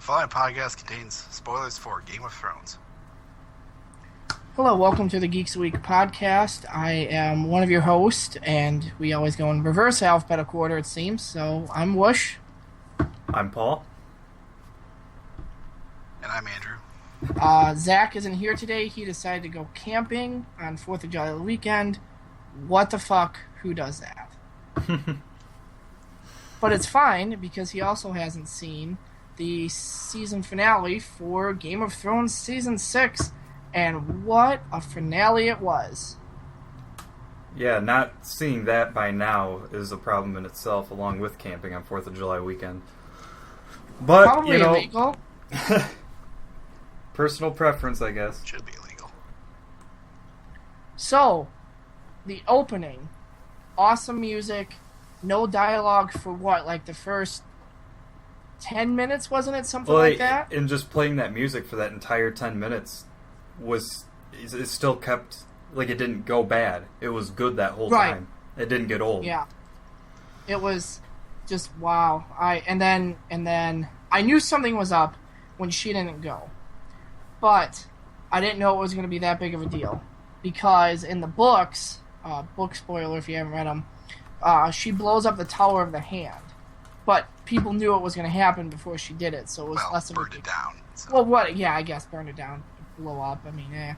following podcast contains spoilers for Game of Thrones. Hello, welcome to the Geeks Week podcast. I am one of your hosts, and we always go in reverse alphabetical order, it seems. So I'm Whoosh. I'm Paul. And I'm Andrew. Zach isn't here today. He decided to go camping on 4th of July weekend. What the fuck? Who does that? But it's fine, because he also hasn't seen the season finale for Game of Thrones Season 6. And what a finale it was. Yeah, not seeing that by now is a problem in itself, along with camping on 4th of July weekend. But, Probably you know, illegal. personal preference, I guess. Should be illegal. So, the opening. Awesome music. No dialogue for what? Like the first 10 minutes, wasn't it? Something like that? And just playing that music for that entire 10 minutes it still kept, like, it didn't go bad. It was good that whole time. It didn't get old. Yeah. It was just wow. And then I knew something was up when she didn't go. But I didn't know it was going to be that big of a deal. Because in the books, book spoiler if you haven't read them, she blows up the Tower of the Hand. But people knew it was going to happen before she did it, so it was less of a... burned it down. So. Well, what? Yeah, I guess burned it down. Blow up. I mean,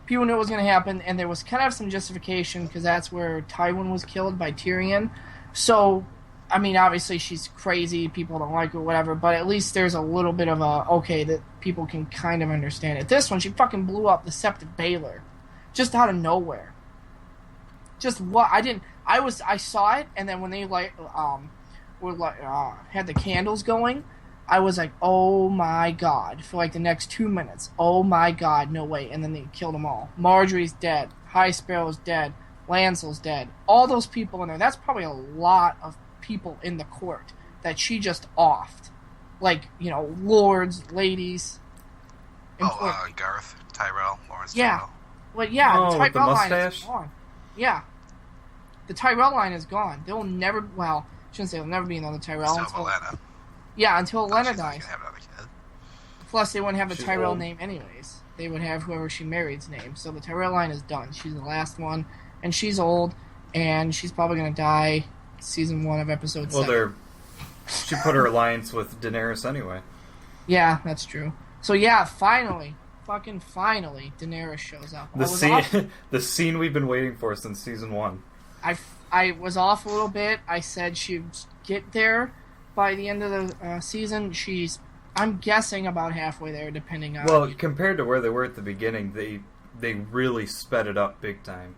people knew it was going to happen, and there was kind of some justification because that's where Tywin was killed by Tyrion. So, I mean, obviously she's crazy, people don't like her, whatever, but at least there's a little bit of that people can kind of understand it. This one, she fucking blew up the Sept of Baelor, just out of nowhere. Just what? I saw it, and then when they had the candles going, I was like, oh my god, for like the next 2 minutes. Oh my god, no way. And then they killed them all. Marjorie's dead. High Sparrow's dead. Lancel's dead. All those people in there. That's probably a lot of people in the court that she just offed. Like, lords, ladies. Garth, Tyrell, Lawrence Yeah. Tyrell. Well, yeah, Oh, the with the Tyrell line mustache? is gone. Yeah. The Tyrell line is gone. They'll never, I shouldn't say there'll never be another Tyrell. Still Olenna. Yeah, until Olenna She's not dies. gonna have another kid. Plus, they wouldn't have the She's Tyrell old. name anyways. They would have whoever she married's name. So the Tyrell line is done. She's the last one, and she's old, and she's probably going to die season 1 of episode 7. She put her alliance with Daenerys anyway. Yeah, that's true. So yeah, finally, Daenerys shows up. The scene we've been waiting for since season 1. I was off a little bit. I said she'd get there by the end of the season. I'm guessing about halfway there, depending on... Well, compared to where they were at the beginning, they really sped it up big time.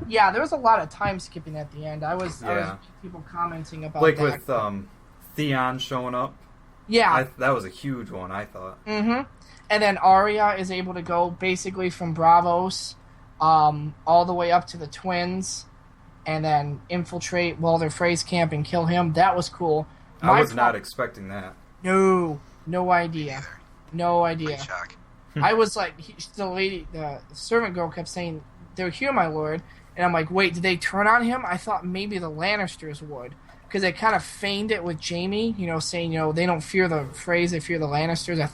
Yeah, there was a lot of time skipping at the end. I was people commenting about like that. with Theon showing up. Yeah. That was a huge one, I thought. Mm-hmm. And then Arya is able to go basically from Bravos all the way up to the Twins and then infiltrate Walder Frey's camp and kill him. That was cool. I was not expecting that. No idea. No idea. Great shock. I was like, the servant girl kept saying, "They're here, my lord." And I'm like, wait, did they turn on him? I thought maybe the Lannisters would. Because they kind of feigned it with Jaime, saying, they don't fear the Freys, they fear the Lannisters. I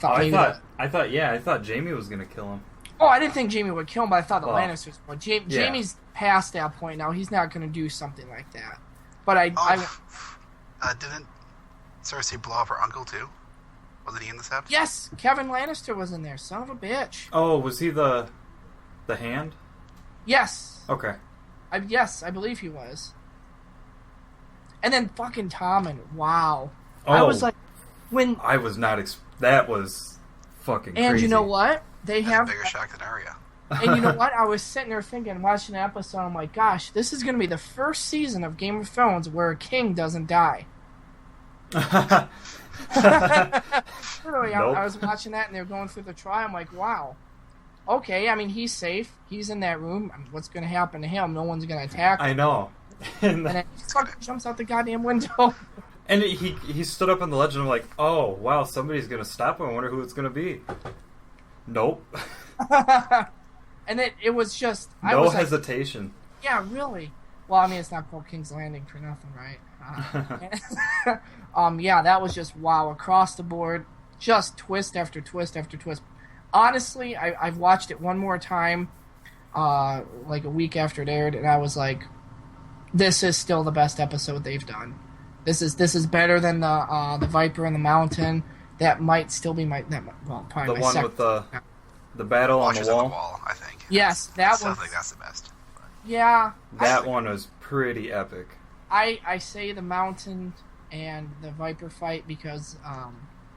thought Jaime was going to kill him. Oh, I didn't think Jaime would kill him, but I thought the Lannisters would. Jaime's past that point now. He's not going to do something like that. But didn't Cersei blow up her uncle, too? Wasn't he in this episode? Yes! Kevin Lannister was in there. Son of a bitch. Oh, was he the hand? Yes. Okay. I believe he was. And then fucking Tommen. Wow. Oh, I was like, I was not... that was fucking crazy. And you know what? They That's have... a bigger shock than Arya. And you know what? I was sitting there thinking, watching the episode, I'm like, gosh, this is going to be the first season of Game of Thrones where a king doesn't die. Literally, Nope. I was watching that, and they were going through the trial. I'm like, wow. Okay, I mean, he's safe. He's in that room. What's going to happen to him? No one's going to attack him. I know. And then he fucking jumps out the goddamn window. And he stood up on the ledge, and I'm like, oh, wow, somebody's going to stop him. I wonder who it's going to be. Nope. And it was just... No hesitation. Yeah, really. Well, I mean, it's not called King's Landing for nothing, right? Yeah, that was just wow across the board, just twist after twist after twist. Honestly, I've watched it one more time, like a week after it aired, and I was like, this is still the best episode they've done. This is better than the Viper and the Mountain. That might still be probably The my one second. with the battle on Watchers the on wall. the Wall, I think. Yes, that I was. still think that's the best. Yeah, That one was pretty epic. I say the Mountain and the Viper fight because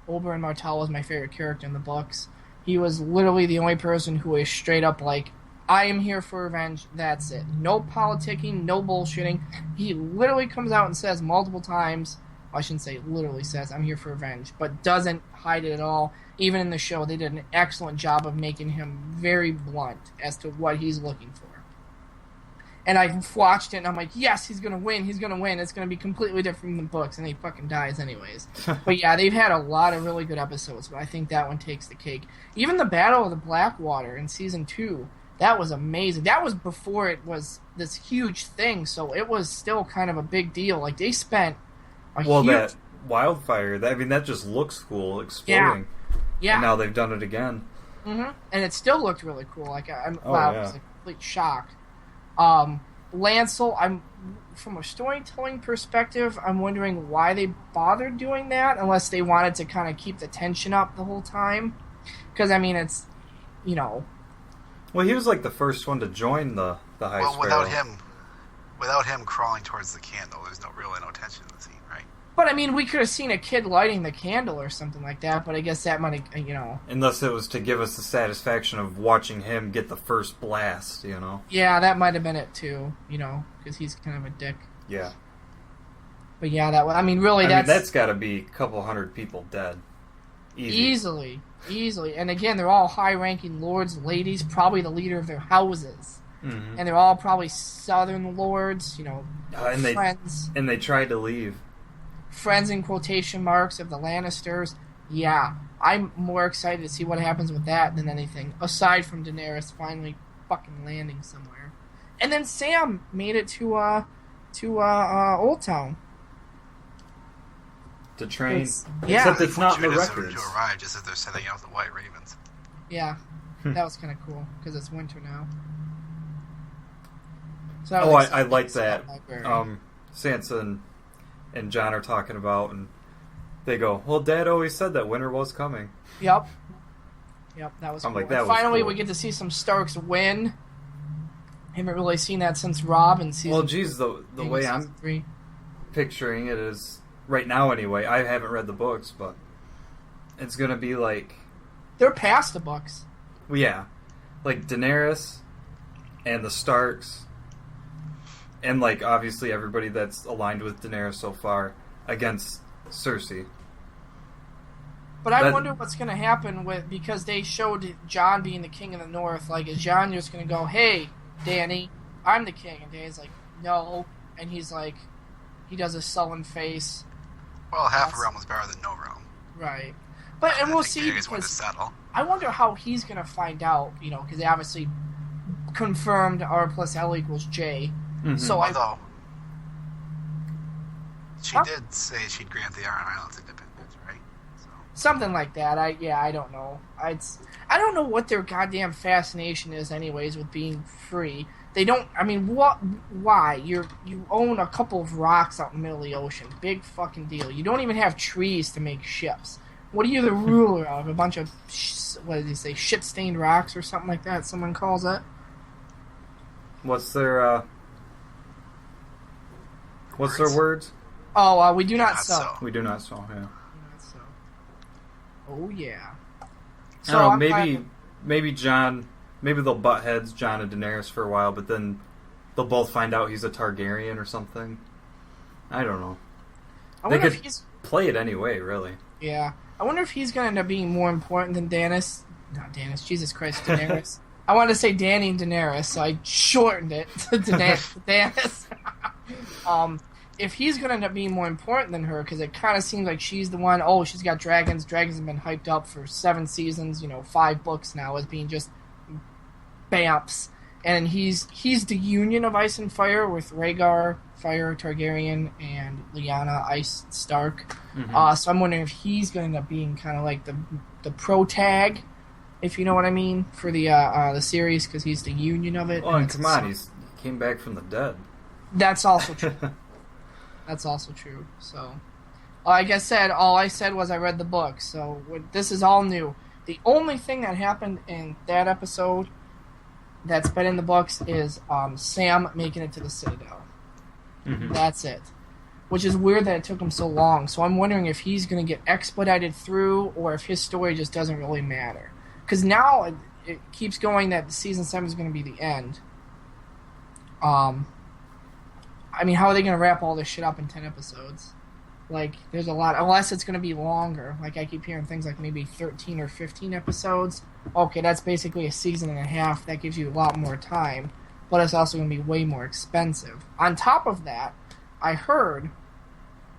Oberyn Martell was my favorite character in the books. He was literally the only person who is straight up like, I am here for revenge, that's it. No politicking, no bullshitting. He literally comes out and says multiple times, I shouldn't say literally says, I'm here for revenge, but doesn't hide it at all. Even in the show, they did an excellent job of making him very blunt as to what he's looking for. And I've watched it, and I'm like, yes, he's going to win, it's going to be completely different from the books, and he fucking dies anyways. But yeah, they've had a lot of really good episodes, but I think that one takes the cake. Even the Battle of the Blackwater in Season 2, that was amazing. That was before it was this huge thing, so it was still kind of a big deal. Like, they spent a huge... that wildfire, that just looks cool, exploding. Yeah. And now they've done it again. Mm-hmm. And it still looked really cool. Like, it yeah. was a complete shock. Lancel, from a storytelling perspective, I'm wondering why they bothered doing that, unless they wanted to kind of keep the tension up the whole time. Because, I mean, it's, Well, he was like the first one to join the High Sparrow. Without him crawling towards the candle, there's really no tension in the scene, right? But, I mean, we could have seen a kid lighting the candle or something like that, but I guess that might have, Unless it was to give us the satisfaction of watching him get the first blast, Yeah, that might have been it, too, because he's kind of a dick. Yeah. But, yeah, that's got to be a couple hundred people dead. Easily. And, again, they're all high-ranking lords, ladies, probably the leader of their houses. Mm-hmm. And they're all probably southern lords, friends. And they tried to leave. Friends in quotation marks of the Lannisters. Yeah, I'm more excited to see what happens with that than anything, aside from Daenerys finally fucking landing somewhere. And then Sam made it to Old Town. To train. Except it's not in the records. To arrive just as they're setting out the White Ravens. Yeah, that was kind of cool, because it's winter now. So I like that. Sansa and Jon are talking about, and they go, well, Dad always said that winter was coming. Yep, that was cool. Like, that was finally, cool. we get to see some Starks win. Haven't really seen that since Robb in season. Well, geez, the way I'm picturing it is, right now anyway, I haven't read the books, but it's going to be like... They're past the books. Well, yeah. Like Daenerys and the Starks... And, like, obviously everybody that's aligned with Daenerys so far against Cersei. But I wonder what's going to happen because they showed Jon being the king of the North. Like, is Jon just going to go, hey, Dany, I'm the king? And Dany's like, no. And he's like, he does a sullen face. Well, half a realm is better than no realm. Right. And we'll see. Because I wonder how he's going to find out, because they obviously confirmed R plus L equals J. Mm-hmm. So although she did say she'd grant the Iron Islands independence, right? So. Something like that. I don't know. I don't know what their goddamn fascination is, anyways, with being free. They don't. I mean, what? Why? You own a couple of rocks out in the middle of the ocean. Big fucking deal. You don't even have trees to make ships. What are you the ruler of? A bunch of what did he say? Shit-stained rocks or something like that. Someone calls it. What's their words? Oh, we do not sow. We do not sow, yeah. Oh, yeah. So I don't know, maybe Jon... Maybe they'll butt heads, Jon and Daenerys, for a while, but then they'll both find out he's a Targaryen or something. I don't know. They could play it anyway, really. Yeah. I wonder if he's going to end up being more important than Daenerys. Not Daenerys, Jesus Christ, Daenerys. I wanted to say Dany and Daenerys, so I shortened it to Daenerys. If he's going to end up being more important than her, because it kind of seems like she's the one, she's got dragons. Dragons have been hyped up for 7 seasons, 5 books now as being just bamps. and he's the union of Ice and Fire with Rhaegar, Fire Targaryen, and Lyanna, Ice Stark. Mm-hmm. So I'm wondering if he's going to end up being kind of like the pro tag, if you know what I mean, for the series, because he's the union of it. Oh, and come on, he came back from the dead. That's also true. That's also true. So, like I said, all I said was I read the book, so this is all new. The only thing that happened in that episode that's been in the books is Sam making it to the Citadel. Mm-hmm. That's it. Which is weird that it took him so long. So I'm wondering if he's going to get expedited through or if his story just doesn't really matter. Because now it keeps going that season 7 is going to be the end. I mean, how are they going to wrap all this shit up in 10 episodes? Like, there's a lot, unless it's going to be longer. Like, I keep hearing things like maybe 13 or 15 episodes. Okay, that's basically a season and a half. That gives you a lot more time. But it's also going to be way more expensive. On top of that, I heard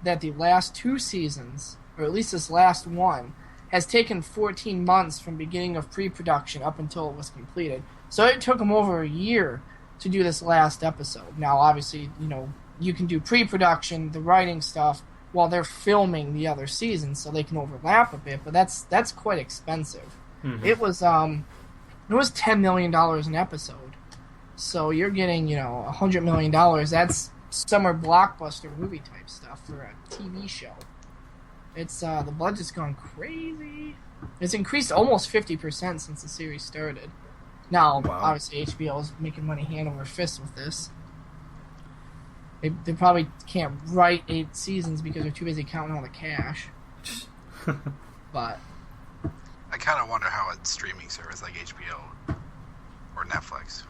that the last 2 seasons, or at least this last one, has taken 14 months from beginning of pre-production up until it was completed. So it took them over a year to do this last episode. Now, obviously, you can do pre-production, the writing stuff, while they're filming the other seasons, so they can overlap a bit. But that's quite expensive. Mm-hmm. It was $10 million an episode. So you're getting $100 million. That's summer blockbuster movie type stuff for a TV show. It's the budget's gone crazy. It's increased almost 50% since the series started. Now, Obviously, HBO is making money hand over fist with this. They probably can't write 8 seasons because they're too busy counting all the cash. But I kind of wonder how a streaming service like HBO or Netflix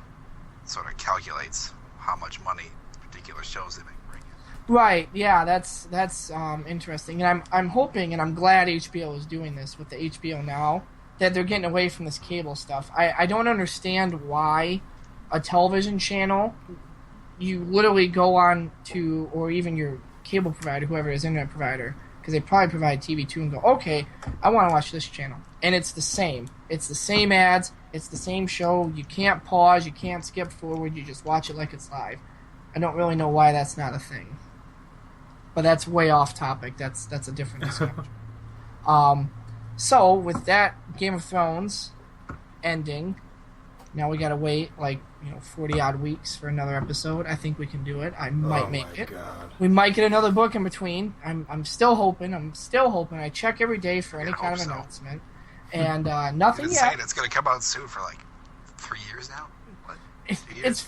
sort of calculates how much money particular shows they make bring in. Right, yeah, that's interesting, and I'm hoping and I'm glad HBO is doing this with the HBO Now, that they're getting away from this cable stuff. I don't understand why a television channel, you literally go on to, or even your cable provider, whoever it is, internet provider, because they probably provide TV too, and go, okay, I want to watch this channel. And it's the same. It's the same ads. It's the same show. You can't pause. You can't skip forward. You just watch it like it's live. I don't really know why that's not a thing. But that's way off topic. That's a different discussion. So, with that Game of Thrones ending, now we gotta wait 40-odd weeks for another episode. I think we can do it. I might make it. God. We might get another book in between. I'm still hoping. I check every day for any kind of announcement. And nothing yet. yet. It's going to come out soon for 3 years now? What? It's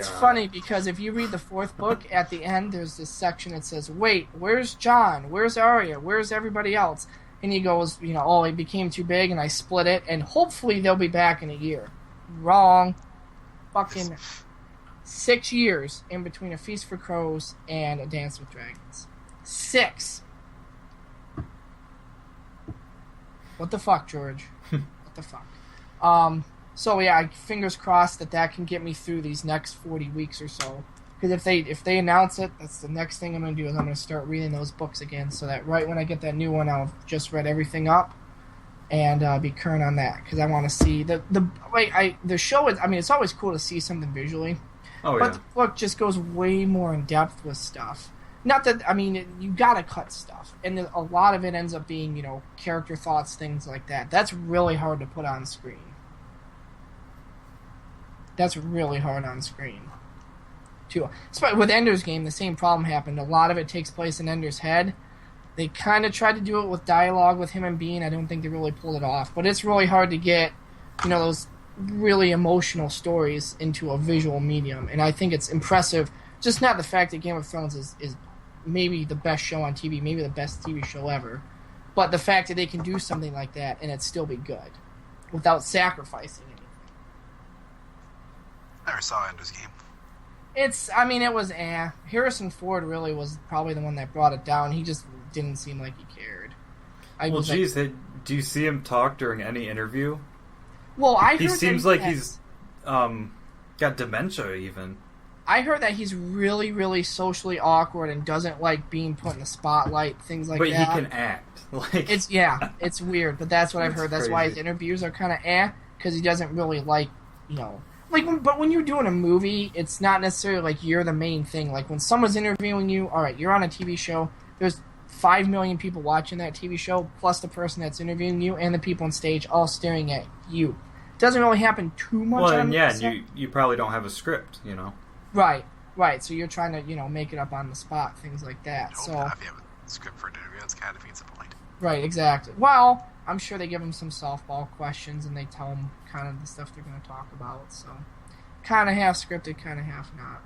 funny because if you read the 4th book, at the end there's this section that says, wait, where's Jon? Where's Arya? Where's everybody else? And he goes, it became too big and I split it, and hopefully they'll be back in a year. Wrong. Fucking 6 years in between A Feast for Crows and A Dance with Dragons. 6. What the fuck, George? What the fuck? So yeah, fingers crossed that can get me through these next 40 weeks or so. Because if they announce it, that's the next thing I'm going to do is I'm going to start reading those books again, so that right when I get that new one, I'll have just read everything up and be current on that. Because I want to see the show is. I mean, it's always cool to see something visually. Oh, but the book just goes way more in depth with stuff. Not that, you gotta cut stuff. And a lot of it ends up being, character thoughts, things like that. That's really hard to put on screen. That's really hard on screen. Too. With Ender's Game, the same problem happened. A lot of it takes place in Ender's head. They kind of tried to do it with dialogue with him and Bean. I don't think they really pulled it off. But it's really hard to get, those really emotional stories into a visual medium. And I think it's impressive. Just not the fact that Game of Thrones is maybe the best show on TV, maybe the best TV show ever, but the fact that they can do something like that and it still be good without sacrificing anything. Never saw Ender's Game. It was Harrison Ford really was probably the one that brought it down. He just didn't seem like he cared. Do you see him talk during any interview? Well, he seems like he's got dementia even. I heard that he's really, really socially awkward and doesn't like being put in the spotlight, things like that. But he can act. It's weird, but that's what I've heard. That's why his interviews are kind of because he doesn't really like, But when you're doing a movie, it's not necessarily like you're the main thing. Like when someone's interviewing you, all right, you're on a TV show. There's 5 million people watching that TV show, plus the person that's interviewing you and the people on stage all staring at you. It doesn't really happen too much. Well, and you probably don't have a script, you know. Right. So you're trying to, make it up on the spot, things like that. If you have a script for an interview, that's kind of defeats the point. Right, exactly. Well, I'm sure they give them some softball questions and they tell them kind of the stuff they're going to talk about. So, kind of half scripted, kind of half not.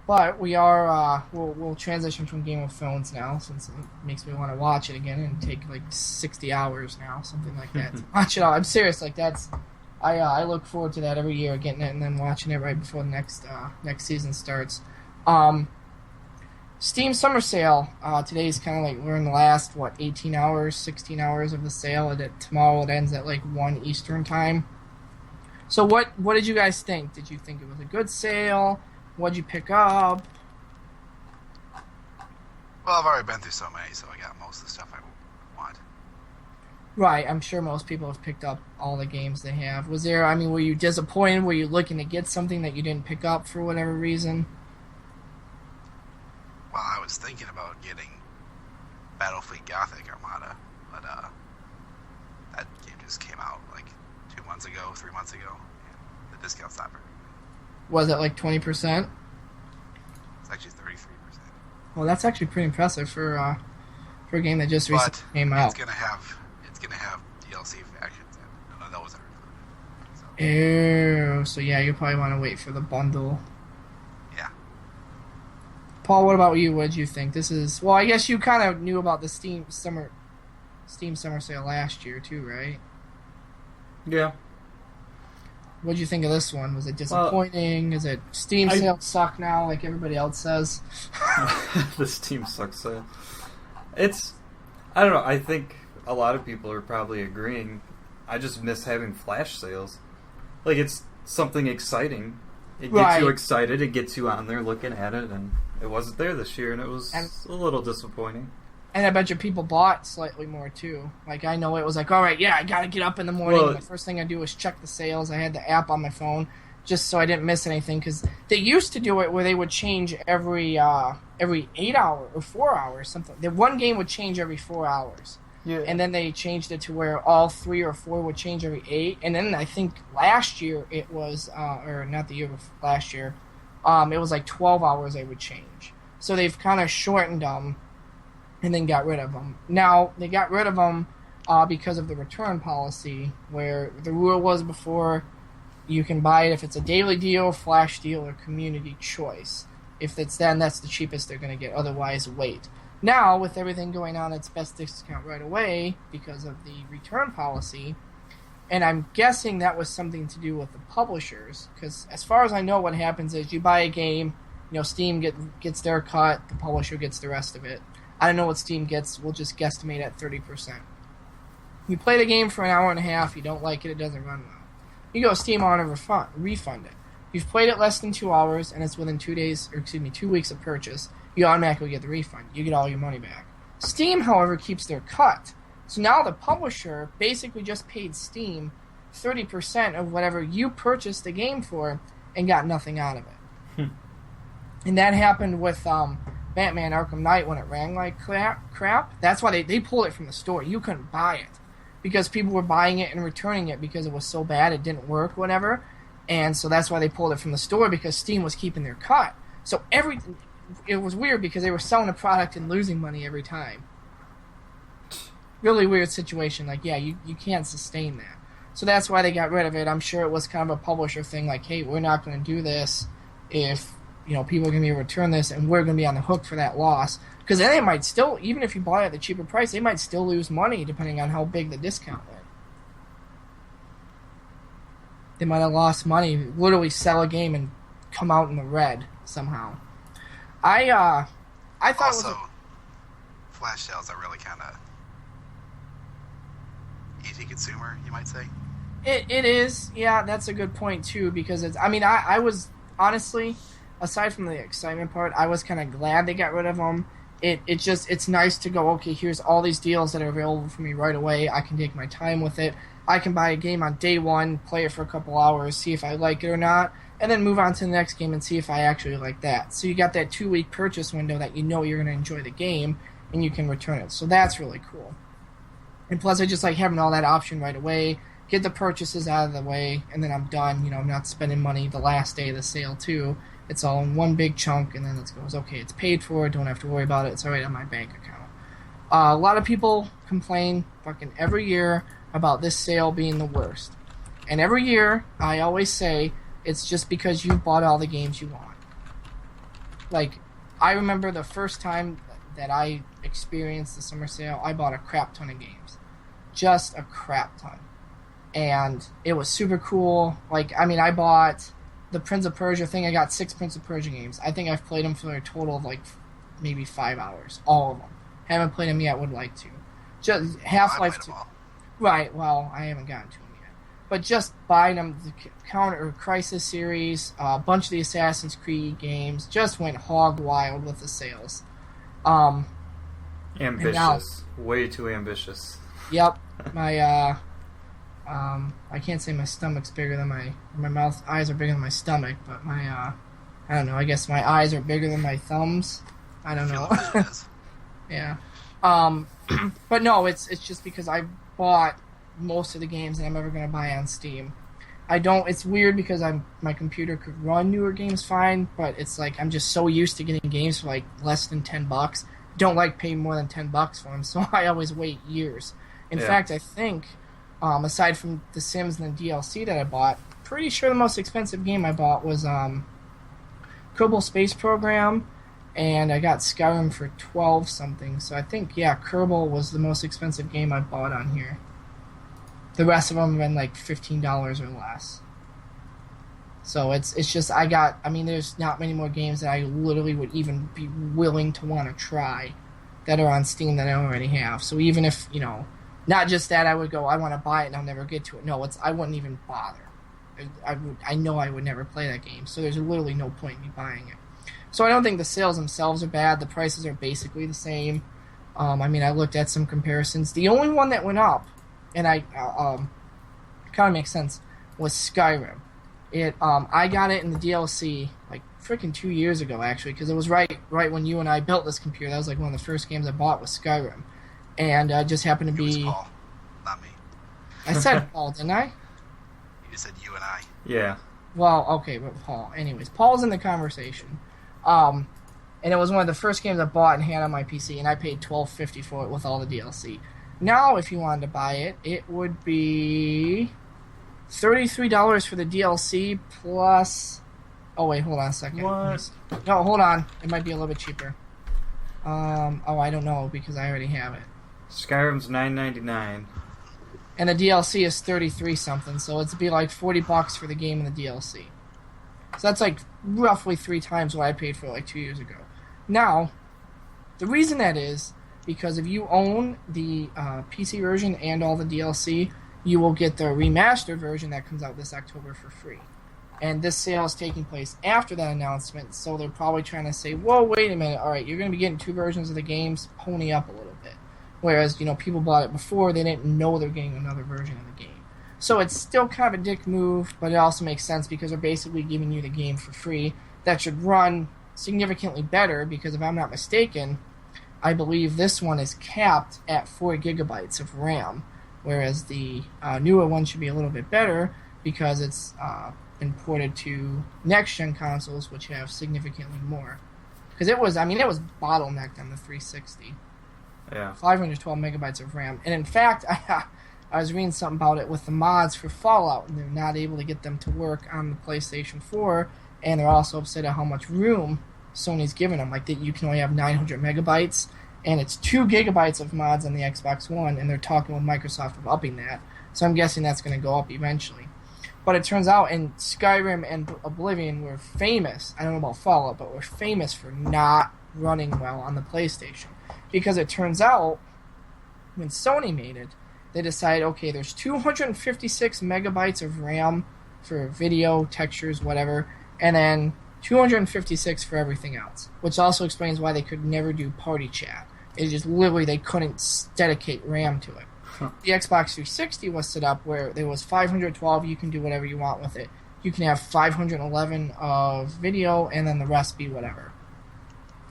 But we are, we'll transition from Game of Thrones now, since it makes me want to watch it again and take like 60 hours now, something like that. To watch it all. I'm serious, like that's, I look forward to that every year, getting it and then watching it right before the next season starts. Steam Summer Sale, today's kind of like, we're in the last, 18 hours, 16 hours of the sale, and tomorrow it ends at like 1 Eastern time. So what did you guys think? Did you think it was a good sale? What'd you pick up? Well, I've already been through so many, so I got most of the stuff I want. Right, I'm sure most people have picked up all the games they have. Were you disappointed? Were you looking to get something that you didn't pick up for whatever reason? Well, I was thinking about getting Battlefleet Gothic Armada, but that game just came out like 2 months ago, 3 months ago, and the discount's not very good. Was it like 20%? It's actually 33%. Well, that's actually pretty impressive for a game that just recently came out. It's gonna have DLC factions, and none of those are included. So yeah, you probably want to wait for the bundle. Yeah. Paul, what about you? What did you think? I guess you kind of knew about the Steam Summer Sale last year too, right? Yeah. What did you think of this one? Was it disappointing? Is it Steam sales suck now, like everybody else says? The Steam sucks sale. I don't know. I think a lot of people are probably agreeing. I just miss having flash sales. Like, it's something exciting. It gets you excited. It gets you on there looking at it, and it wasn't there this year, and it was a little disappointing. And I bet you people bought slightly more, too. Like, I know it was like, all right, yeah, I got to get up in the morning. Well, the first thing I do is check the sales. I had the app on my phone just so I didn't miss anything. Because they used to do it where they would change every 8 hours or 4 hours, something. The one game would change every 4 hours. Yeah. And then they changed it to where all 3 or 4 would change every 8. And then I think last year it was, or not the year before, last year, it was like 12 hours they would change. So they've kind of shortened them. And then got rid of them. Now, they got rid of them because of the return policy, where the rule was before you can buy it if it's a daily deal, flash deal, or community choice. If it's then, that's the cheapest they're going to get. Otherwise, wait. Now, with everything going on, it's best discount right away because of the return policy. And I'm guessing that was something to do with the publishers. Because as far as I know, what happens is you buy a game, Steam gets their cut, the publisher gets the rest of it. I don't know what Steam gets. We'll just guesstimate at 30%. You play the game for an hour and a half. You don't like it. It doesn't run well. You go Steam on and refund it. If you've played it less than 2 hours and it's within 2 weeks of purchase, you automatically get the refund. You get all your money back. Steam, however, keeps their cut. So now the publisher basically just paid Steam 30% of whatever you purchased the game for and got nothing out of it. And that happened with Batman Arkham Knight when it ran like crap. That's why they pulled it from the store. You couldn't buy it because people were buying it and returning it because it was so bad it didn't work, whatever. And so that's why they pulled it from the store, because Steam was keeping their cut. So it was weird because they were selling a product and losing money every time. Really weird situation. Like, yeah, you can't sustain that. So that's why they got rid of it. I'm sure it was kind of a publisher thing, like, hey, we're not going to do this if people are going to be able to return this, and we're going to be on the hook for that loss. Because then they might still, even if you buy it at the cheaper price, they might still lose money depending on how big the discount went. They might have lost money, literally sell a game and come out in the red somehow. I thought also, it was flash sales are really kind of easy consumer, you might say. It is, yeah, that's a good point too, because I was honestly, aside from the excitement part, I was kind of glad they got rid of them. it's nice to go, okay, here's all these deals that are available for me right away. I can take my time with it. I can buy a game on day one, play it for a couple hours, see if I like it or not, and then move on to the next game and see if I actually like that. So you got that 2-week purchase window that you know you're going to enjoy the game, and you can return it. So that's really cool. And plus, I just like having all that option right away, get the purchases out of the way, and then I'm done. You know, I'm not spending money the last day of the sale, too. It's all in one big chunk, and then it goes, okay, it's paid for, don't have to worry about it, it's already on my bank account. A lot of people complain fucking every year about this sale being the worst. And every year, I always say, it's just because you bought all the games you want. Like, I remember the first time that I experienced the summer sale, I bought a crap ton of games. Just a crap ton. And it was super cool. Like, I mean, I bought the Prince of Persia thing. I got 6 Prince of Persia games. I think I've played them for a total of, like, maybe 5 hours. All of them. Haven't played them yet, would like to. Just Half-Life 2. Right, well, I haven't gotten to them yet. But just buying them, the Counter Crisis series, a bunch of the Assassin's Creed games, just went hog wild with the sales. Ambitious. Now, way too ambitious. Yep. My, I can't say my stomach's bigger than my eyes are bigger than my stomach, but my, I don't know, I guess my eyes are bigger than my thumbs. I don't know. Yeah. But no, it's just because I bought most of the games that I'm ever going to buy on Steam. It's weird because my computer could run newer games fine, but it's like I'm just so used to getting games for like less than $10. Don't like paying more than $10 for them, so I always wait years. In fact, I think, aside from The Sims and the DLC that I bought, pretty sure the most expensive game I bought was Kerbal Space Program, and I got Skyrim for $12 something. So I think, Kerbal was the most expensive game I bought on here. The rest of them have been like $15 or less. So it's just, there's not many more games that I literally would even be willing to want to try that are on Steam that I already have. So even if, not just that I would go, I want to buy it and I'll never get to it. No, I wouldn't even bother. I know I would never play that game, so there's literally no point in me buying it. So I don't think the sales themselves are bad. The prices are basically the same. I looked at some comparisons. The only one that went up, and kind of makes sense, was Skyrim. I got it in the DLC like freaking 2 years ago, actually, because it was right when you and I built this computer. That was like one of the first games I bought was Skyrim, and just happened to be. It was Paul, not me. I said Paul, didn't I? You just said you and I. Yeah. Well, okay, but Paul. Anyways, Paul's in the conversation, and it was one of the first games I bought and had on my PC, and I paid $12.50 for it with all the DLC. Now, if you wanted to buy it, it would be $33 for the DLC plus. Oh wait, hold on a second. What? No, hold on. It might be a little bit cheaper. I don't know because I already have it. Skyrim's $9.99. And the DLC is 33 something, so it'd be like $40 for the game and the DLC. So that's like roughly 3 times what I paid for like 2 years ago. Now, the reason that is because if you own the PC version and all the DLC, you will get the remastered version that comes out this October for free. And this sale is taking place after that announcement, so they're probably trying to say, whoa, wait a minute, alright, you're going to be getting 2 versions of the games, pony up a little bit. Whereas, people bought it before, they didn't know they're getting another version of the game. So it's still kind of a dick move, but it also makes sense because they're basically giving you the game for free. That should run significantly better because if I'm not mistaken, I believe this one is capped at 4 gigabytes of RAM, whereas the newer one should be a little bit better because it's been ported to next-gen consoles, which have significantly more. Because it was bottlenecked on the 360. Yeah. 512 megabytes of RAM. And in fact, I was reading something about it with the mods for Fallout, and they're not able to get them to work on the PlayStation 4, and they're also upset at how much room Sony's given them. Like, that you can only have 900 megabytes, and it's 2 gigabytes of mods on the Xbox One, and they're talking with Microsoft of upping that. So I'm guessing that's going to go up eventually. But it turns out, and Skyrim and Oblivion were famous, I don't know about Fallout, but were famous for not running well on the PlayStation. Because it turns out, when Sony made it, they decided, okay, there's 256 megabytes of RAM for video, textures, whatever, and then $256 for everything else, which also explains why they could never do party chat. It's just literally they couldn't dedicate RAM to it. The Xbox 360 was set up where there was 512. You can do whatever you want with it. You can have 511 of video, and then the rest be whatever.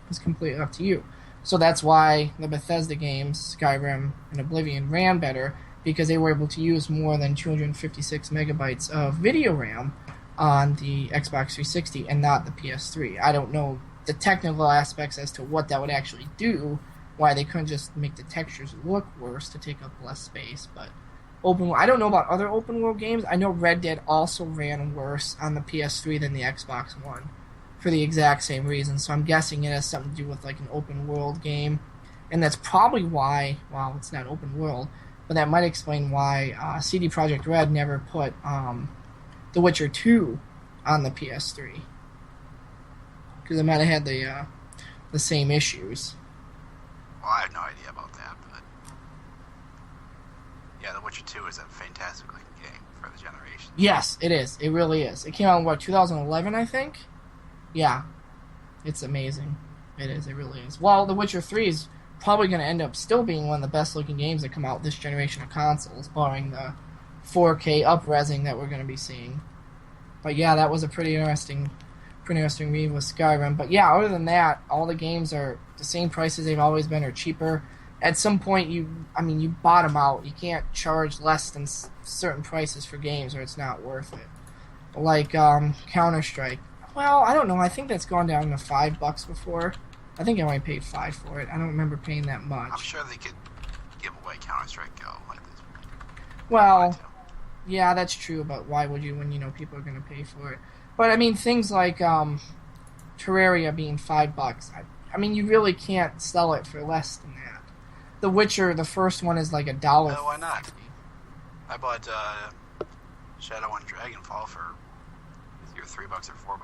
It's completely up to you. So that's why the Bethesda games, Skyrim and Oblivion, ran better, because they were able to use more than 256 megabytes of video RAM on the Xbox 360 and not the PS3. I don't know the technical aspects as to what that would actually do, why they couldn't just make the textures look worse to take up less space, but I don't know about other open world games. I know Red Dead also ran worse on the PS3 than the Xbox One for the exact same reason, so I'm guessing it has something to do with like an open world game, and that's probably why, well, it's not open world, but that might explain why CD Projekt Red never put The Witcher 2 on the PS3, because it might have had the same issues. Well, I have no idea about that, but yeah, The Witcher 2 is a fantastic looking game for the generation. Yes, it is. It really is. It came out in, 2011, I think? Yeah. It's amazing. It is. It really is. Well, The Witcher 3 is probably going to end up still being one of the best looking games that come out this generation of consoles, barring the 4K up-resing that we're going to be seeing. But yeah, that was a pretty interesting read with Skyrim. But yeah, other than that, all the games are the same prices they've always been, or cheaper. At some point, you bottom out. You can't charge less than certain prices for games, or it's not worth it. Like Counter-Strike. Well, I don't know. I think that's gone down to $5 before. I think I only paid $5 for it. I don't remember paying that much. I'm sure they could give away Counter-Strike Go like this. Well, yeah, that's true, but why would you when you know people are going to pay for it? But, I mean, things like Terraria being $5. I mean, you really can't sell it for less than that. The Witcher, the first one, is like $1. No, why not? I bought Shadow and Dragonfall for either $3 or $4.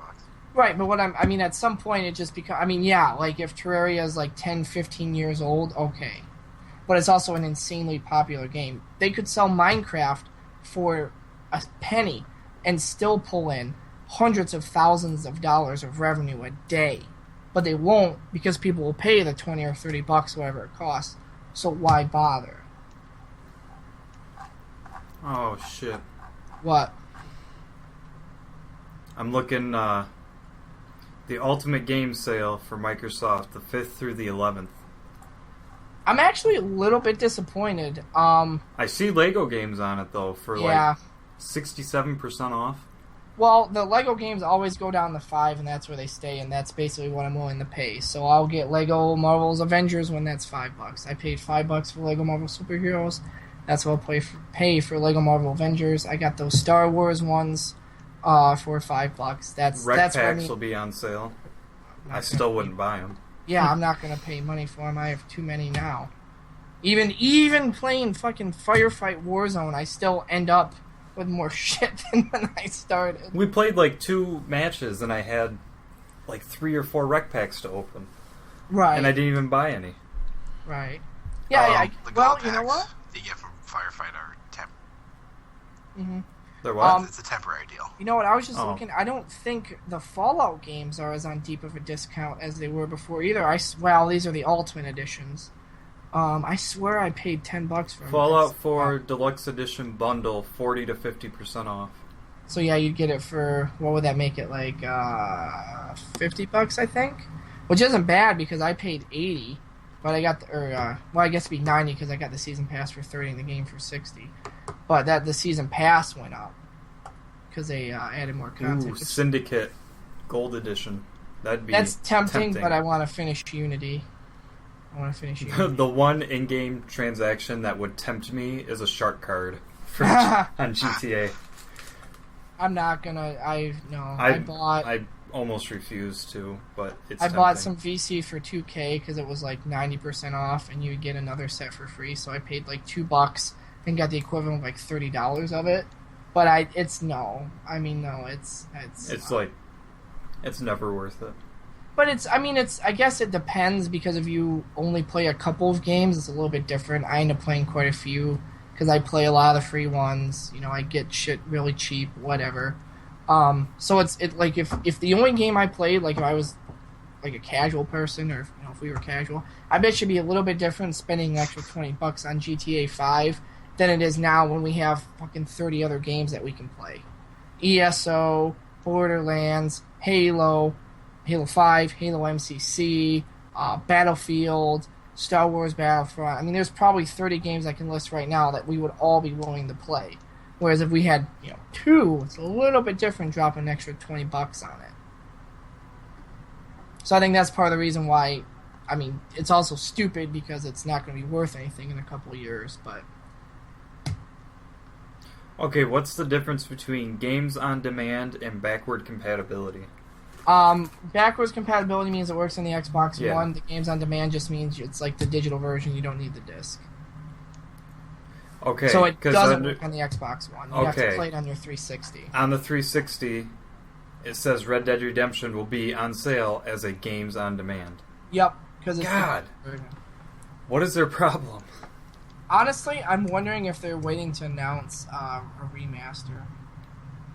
Right, but I mean, at some point it just becomes... I mean, yeah, like if Terraria is like 10, 15 years old, okay. But it's also an insanely popular game. They could sell Minecraft for a penny and still pull in hundreds of thousands of dollars of revenue a day. But they won't, because people will pay the $20 or $30, whatever it costs. So why bother? Oh, shit. What? I'm looking, the Ultimate Game Sale for Microsoft, the 5th through the 11th. I'm actually a little bit disappointed. I see Lego games on it, though, for like 67% off. Well, the Lego games always go down to $5, and that's where they stay, and that's basically what I'm willing to pay. So I'll get Lego Marvel's Avengers when that's $5. I paid $5 for Lego Marvel Superheroes. That's what I'll pay for Lego Marvel Avengers. I got those Star Wars ones for $5. That's Packs will be on sale. I still wouldn't buy them. Yeah, I'm not going to pay money for them. I have too many now. Even playing fucking Firefight Warzone, I still end up with more shit than when I started. We played like 2 matches, and I had like 3 or 4 rec packs to open. Right. And I didn't even buy any. Right. Yeah, well, you know what? The you get from Firefight are temporary. Mm-hmm. They're what? It's a temporary deal. You know what? I was just looking. I don't think the Fallout games are as on deep of a discount as they were before either. Well, these are the Ultimate Editions. I swear I paid $10 for them. Fallout 4 Deluxe Edition bundle, 40 to 50% off. So yeah, you'd get it for, what would that make it, like $50, I think? Which isn't bad because I paid $80, but I got I guess it'd be $90 because I got the season pass for $30 and the game for $60. But the season pass went up because they added more content. Ooh, Syndicate Gold Edition. That's tempting, but I want to finish Unity. The one in-game transaction that would tempt me is a shark card on GTA. I'm not gonna. I almost refused to, but it's. I tempting. bought some VC for 2K because it was like 90% off, and you would get another set for free. So I paid like $2 and got the equivalent of like $30 of it. But it's no. I mean, no. It's never worth it. But I guess it depends, because if you only play a couple of games, it's a little bit different. I end up playing quite a few because I play a lot of the free ones. You know, I get shit really cheap, whatever. So it's like if the only game I played, like if I was like a casual person, or if we were casual, I bet it'd be a little bit different spending an extra $20 on GTA 5 than it is now when we have fucking 30 other games that we can play. ESO, Borderlands, Halo 5, Halo MCC, Battlefield, Star Wars Battlefront. I mean, there's probably 30 games I can list right now that we would all be willing to play. Whereas if we had, 2, it's a little bit different, dropping an extra $20 on it. So I think that's part of the reason why, I mean, it's also stupid because it's not going to be worth anything in a couple of years, but... Okay, what's the difference between games on demand and backward compatibility? Backwards compatibility means it works on the Xbox One. The games on demand just means it's like the digital version, you don't need the disc. Okay. So it doesn't work on the Xbox One. You have to play it on your 360. On the 360... it says Red Dead Redemption will be on sale as a games on demand. Yep. Because it's God. What is their problem? Honestly, I'm wondering if they're waiting to announce a remaster.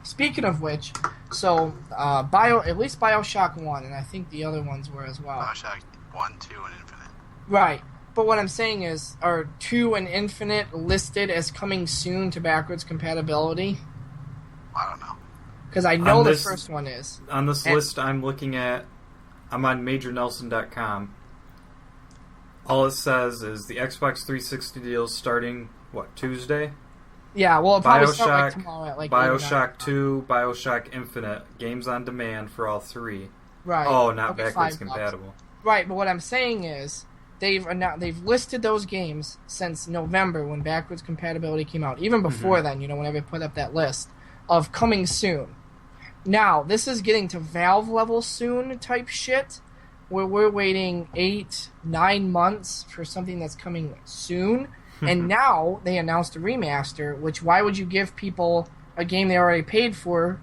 Speaking of which, so at least BioShock 1, and I think the other ones were as well. BioShock 1, 2, and Infinite. Right. But what I'm saying is, are 2 and Infinite listed as coming soon to backwards compatibility? I don't know. Because I know the first one is. On this list I'm looking at, I'm on MajorNelson.com. All it says is the Xbox 360 deal starting, Tuesday? Yeah, well, it'll probably start like tomorrow at like BioShock 2, BioShock Infinite, games on demand for all 3. Right. Oh, not backwards compatible. Right, but what I'm saying is, they've listed those games since November when backwards compatibility came out. Even before then, whenever they put up that list of coming soon. Now, this is getting to Valve level soon type shit, where we're waiting 8-9 months for something that's coming soon, and now they announced a remaster, which why would you give people a game they already paid for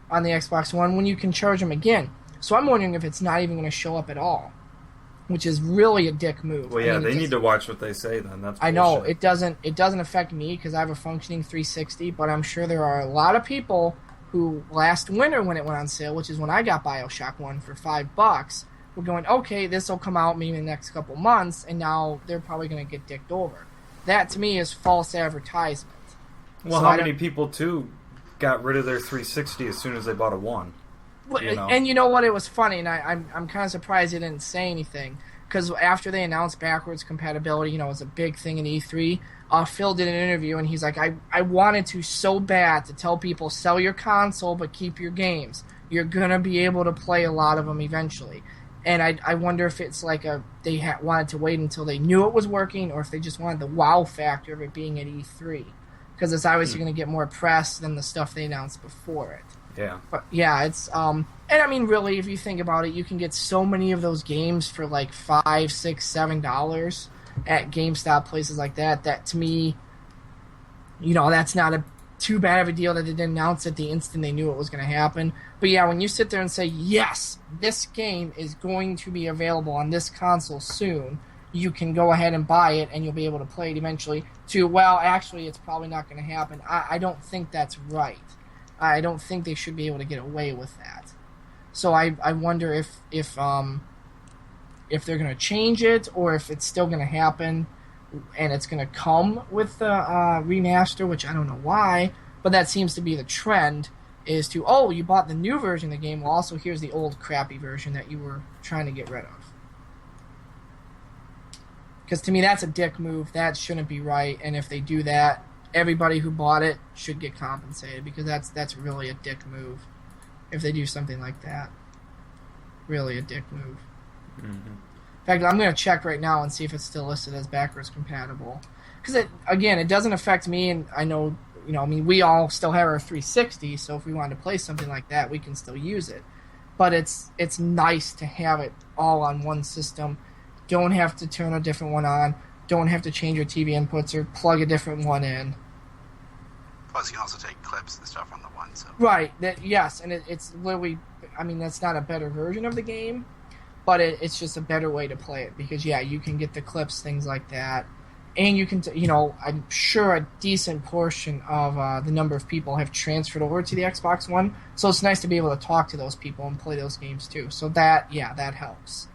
on the Xbox One when you can charge them again? So I'm wondering if it's not even going to show up at all, which is really a dick move. Well, yeah, they need to watch what they say then. That's bullshit. I know, it doesn't affect me because I have a functioning 360, but I'm sure there are a lot of people who last winter when it went on sale, which is when I got BioShock 1 for $5, were going, okay, this will come out maybe in the next couple months, and now they're probably going to get dicked over. That, to me, is false advertisement. Well, so how many people, too, got rid of their 360 as soon as they bought a 1? And you know what? It was funny, and I'm kind of surprised they didn't say anything, because after they announced backwards compatibility, it was a big thing in E3, Phil did an interview, and he's like, I wanted to so bad to tell people, sell your console, but keep your games. You're going to be able to play a lot of them eventually. And I wonder if it's like they wanted to wait until they knew it was working, or if they just wanted the wow factor of it being at E3. Because it's obviously going to get more press than the stuff they announced before it. Yeah. But yeah, it's and I mean, really, if you think about it, you can get so many of those games for like $5, $6, $7 at GameStop, places like that. That to me, that's not too bad of a deal that they didn't announce it the instant they knew it was going to happen. But yeah, when you sit there and say, yes, this game is going to be available on this console soon, you can go ahead and buy it and you'll be able to play it eventually. To, well, actually, it's probably not going to happen. I don't think that's right. I don't think they should be able to get away with that. So I wonder if they're going to change it, or if it's still going to happen and it's going to come with the remaster, which I don't know why, but that seems to be the trend, is to, you bought the new version of the game, well, also here's the old crappy version that you were trying to get rid of. Because to me, that's a dick move. That shouldn't be right, and if they do that, everybody who bought it should get compensated, because that's really a dick move if they do something like that. Really a dick move. Mm-hmm. In fact, I'm going to check right now and see if it's still listed as backwards compatible. Because, it doesn't affect me, and I know, we all still have our 360, so if we wanted to play something like that, we can still use it. But it's nice to have it all on one system. Don't have to turn a different one on. Don't have to change your TV inputs or plug a different one in. Plus, you can also take clips and stuff on the one. So. Right. Yes, and it's literally, that's not a better version of the game, but it's just a better way to play it, because, yeah, you can get the clips, things like that. And you can, I'm sure a decent portion of the number of people have transferred over to the Xbox One. So it's nice to be able to talk to those people and play those games too. So that helps.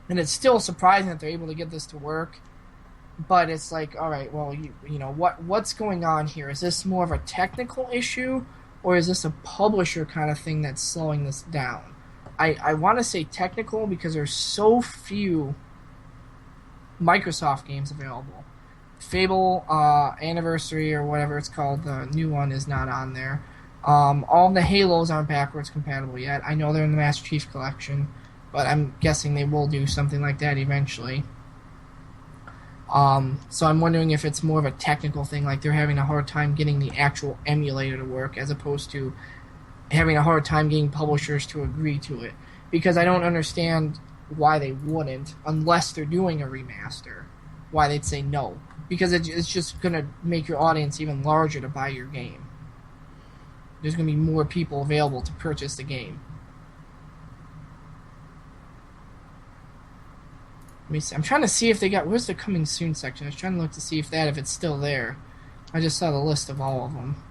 And it's still surprising that they're able to get this to work. But it's like, all right, well, what's going on here? Is this more of a technical issue, or is this a publisher kind of thing that's slowing this down? I want to say technical because there's so few Microsoft games available. Fable Anniversary or whatever it's called, the new one, is not on there. All the Halos aren't backwards compatible yet. I know they're in the Master Chief Collection, but I'm guessing they will do something like that eventually. So I'm wondering if it's more of a technical thing, like they're having a hard time getting the actual emulator to work, as opposed to having a hard time getting publishers to agree to it. Because I don't understand why they wouldn't, unless they're doing a remaster, why they'd say no. Because it's just going to make your audience even larger to buy your game. There's going to be more people available to purchase the game. Let me see. I'm trying to see if they got... Where's the coming soon section? I was trying to look to see if it's still there. I just saw the list of all of them.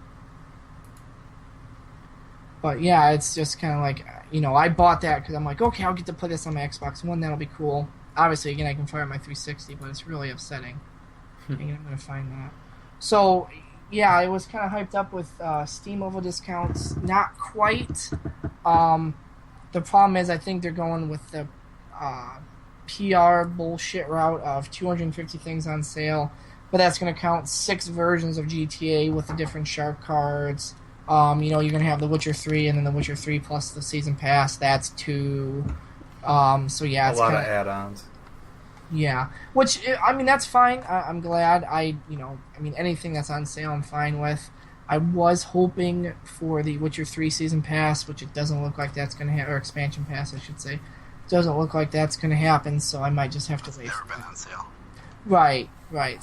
But yeah, it's just kind of like, I bought that because I'm like, okay, I'll get to play this on my Xbox One. That'll be cool. Obviously, again, I can fire my 360, but it's really upsetting. Dang it, I'm going to find that. So, yeah, I was kind of hyped up with Steam level discounts. Not quite. The problem is I think they're going with the PR bullshit route of 250 things on sale. But that's going to count 6 versions of GTA with the different shark cards. You're going to have The Witcher 3 and then The Witcher 3 plus the Season Pass. That's 2. So, yeah. It's a lot of add-ons. Yeah. Which, that's fine. I'm glad. Anything that's on sale I'm fine with. I was hoping for the Witcher 3 Season Pass, which it doesn't look like that's going to happen. Or Expansion Pass, I should say. Doesn't look like that's going to happen, so I might just have to wait. It's never been on sale. Right.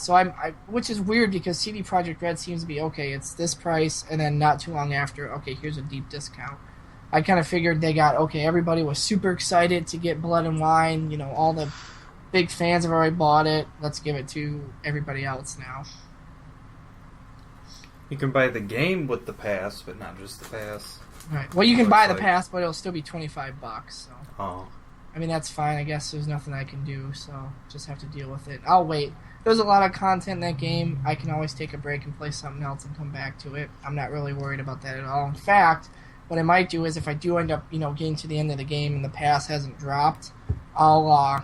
So which is weird because CD Projekt Red seems to be, okay, it's this price, and then not too long after, okay, here's a deep discount. I kind of figured they got, okay, everybody was super excited to get Blood and Wine, all the big fans have already bought it, let's give it to everybody else now. You can buy the game with the pass, but not just the pass. Right. Well, you can buy the pass, but it'll still be $25, so. Oh. That's fine. I guess there's nothing I can do, so just have to deal with it. I'll wait. There's a lot of content in that game. I can always take a break and play something else and come back to it. I'm not really worried about that at all. In fact, what I might do is if I do end up, getting to the end of the game and the pass hasn't dropped, I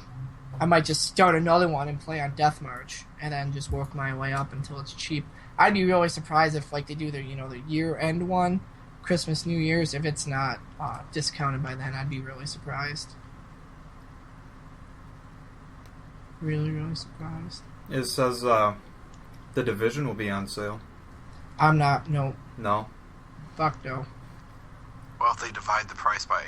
might just start another one and play on Death March and then just work my way up until it's cheap. I'd be really surprised if they do their, the year-end one, Christmas, New Year's, if it's not discounted by then. I'd be really surprised. Really, really surprised. It says The Division will be on sale. I'm not. No. No? Fuck no. Well, if they divide the price by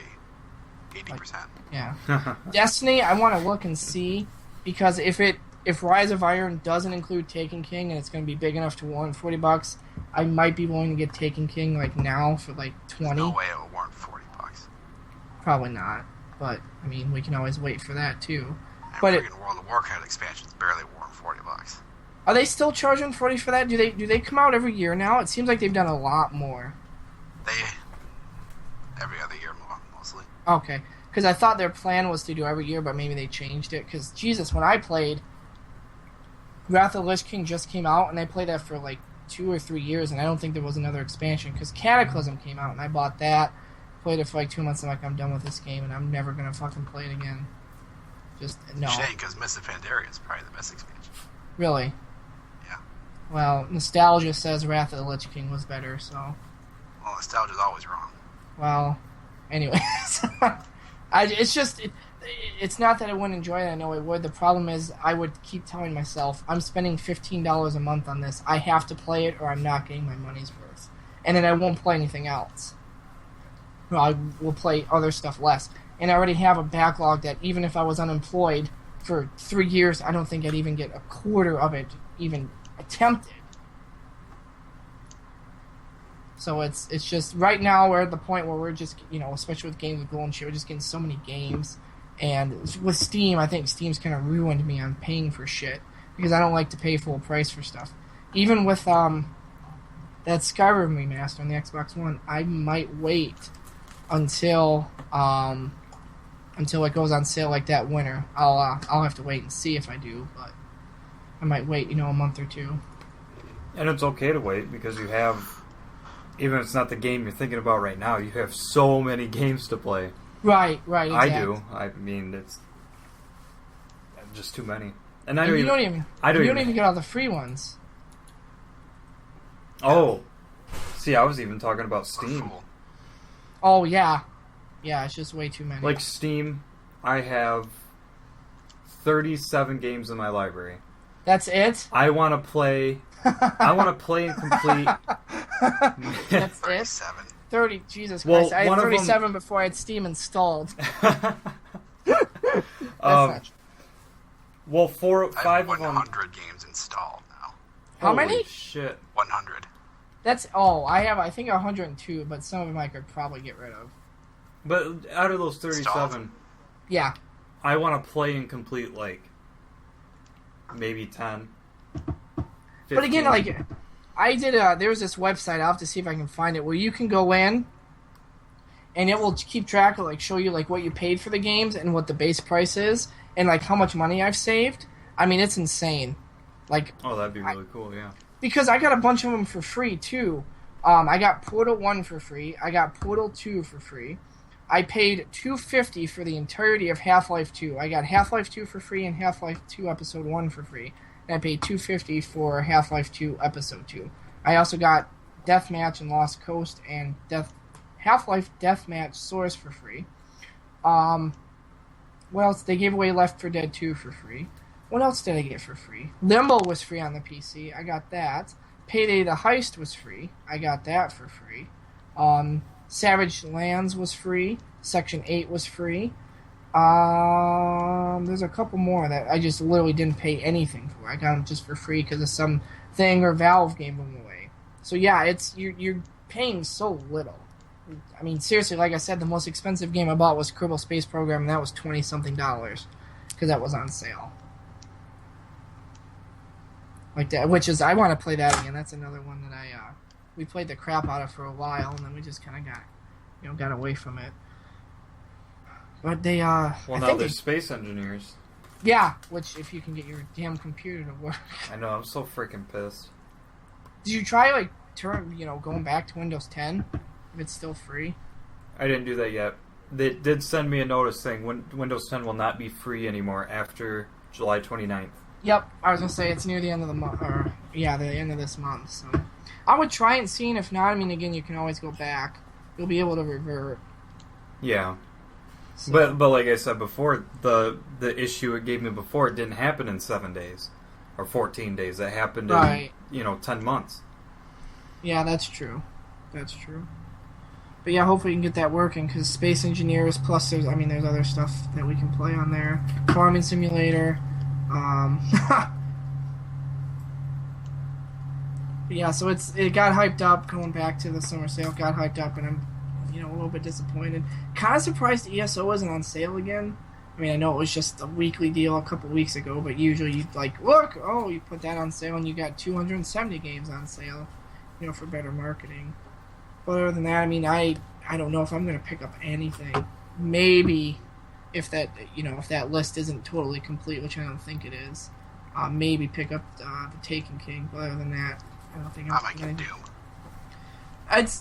80%. Yeah. Destiny, I want to look and see, because if Rise of Iron doesn't include Taken King and it's going to be big enough to warrant $40, I might be willing to get Taken King now for $20. There's no way it will warrant $40. Probably not, but we can always wait for that too. And but World of Warcraft expansions barely warrant $40. Are they still charging $40 for that? Do they come out every year now? It seems like they've done a lot more. Every other year, mostly. Okay, because I thought their plan was to do every year, but maybe they changed it. Because Jesus, when I played, Wrath of the Lich King just came out, and I played that for 2 or 3 years, and I don't think there was another expansion. Because Cataclysm came out, and I bought that, played it for 2 months, and I'm done with this game, and I'm never gonna fucking play it again. Just no. Shame, because Mists of Pandaria is probably the best expansion. Really? Yeah. Well, nostalgia says Wrath of the Lich King was better, so. Well, nostalgia's always wrong. Well, anyways, it's not that I wouldn't enjoy it. I know I would. The problem is, I would keep telling myself, I'm spending $15 a month on this. I have to play it, or I'm not getting my money's worth. And then I won't play anything else. Well, I will play other stuff less. And I already have a backlog that even if I was unemployed for 3 years, I don't think I'd even get a quarter of it even attempted. So it's just, right now we're at the point where we're just, especially with games with Gold and shit, we're just getting so many games. And with Steam, I think Steam's kind of ruined me on paying for shit. because I don't like to pay full price for stuff. Even with that Skyrim remaster on the Xbox One, I might wait until it goes on sale like that winter. I'll have to wait and see if I do, but I might wait, a month or two. And it's okay to wait because you have, even if it's not the game you're thinking about right now, you have so many games to play. Right, exactly. I do. I mean, it's just too many. And I you don't even get all the free ones. Oh. See, I was even talking about Steam. Oh, yeah. Yeah, it's just way too many. Like Steam, I have 37 games in my library. That's it? I want to play and complete. That's 37. 30. Jesus Christ. I had 37 before I had Steam installed. That's not true. Well, 5 of them. I have 100 games installed now. How many? Holy shit. 100. I think 102, but some of them I could probably get rid of. But out of those 37, installed. Yeah. I want to play and complete, maybe 10. 15. But again, I did there was this website, I'll have to see if I can find it, where you can go in and it will keep track of, show you, what you paid for the games and what the base price is and, how much money I've saved. I mean, it's insane. Oh, that'd be really cool, yeah. Because I got a bunch of them for free, too. I got Portal 1 for free. I got Portal 2 for free. I paid $250 for the entirety of Half-Life 2. I got Half-Life 2 for free and Half-Life 2 Episode 1 for free. And I paid $250 for Half-Life 2 Episode 2. I also got Deathmatch and Lost Coast and Half-Life Deathmatch Source for free. What else? They gave away Left 4 Dead 2 for free. What else did I get for free? Limbo was free on the PC. I got that. Payday the Heist was free. I got that for free. Savage Lands was free. Section 8 was free. There's a couple more that I just literally didn't pay anything for. I got them just for free because of some thing or Valve gave them away. So yeah, you're paying so little. I mean, seriously, like I said, the most expensive game I bought was Kerbal Space Program, and that was $20-something because that was on sale. Like that, which is, I want to play that again. That's another one that we played the crap out of for a while, and then we just kind of got away from it. But they, well, now they're space engineers. Yeah, which if you can get your damn computer to work. I know, I'm so freaking pissed. Did you try, going back to Windows 10? If it's still free? I didn't do that yet. They did send me a notice saying Windows 10 will not be free anymore after July 29th. Yep, I was going to say it's near the end of the month, the end of this month, so. I would try and see, and if not, again, you can always go back. You'll be able to revert. Yeah. So. But like I said before, the issue it gave me before, it didn't happen in 7 days. Or 14 days. It happened in, 10 months. Yeah, that's true. That's true. But yeah, hopefully you can get that working, because Space Engineers, plus there's other stuff that we can play on there. Farming Simulator. But yeah, so it got hyped up going back to the summer sale. Got hyped up, and I'm a little bit disappointed. Kind of surprised ESO isn't on sale again. I mean, I know it was just a weekly deal a couple weeks ago, but usually you look, you put that on sale, and you got 270 games on sale, for better marketing. But other than that, I don't know if I'm going to pick up anything. Maybe if that list isn't totally complete, which I don't think it is, maybe pick up the Taken King. But other than that, I don't think I might get Doom.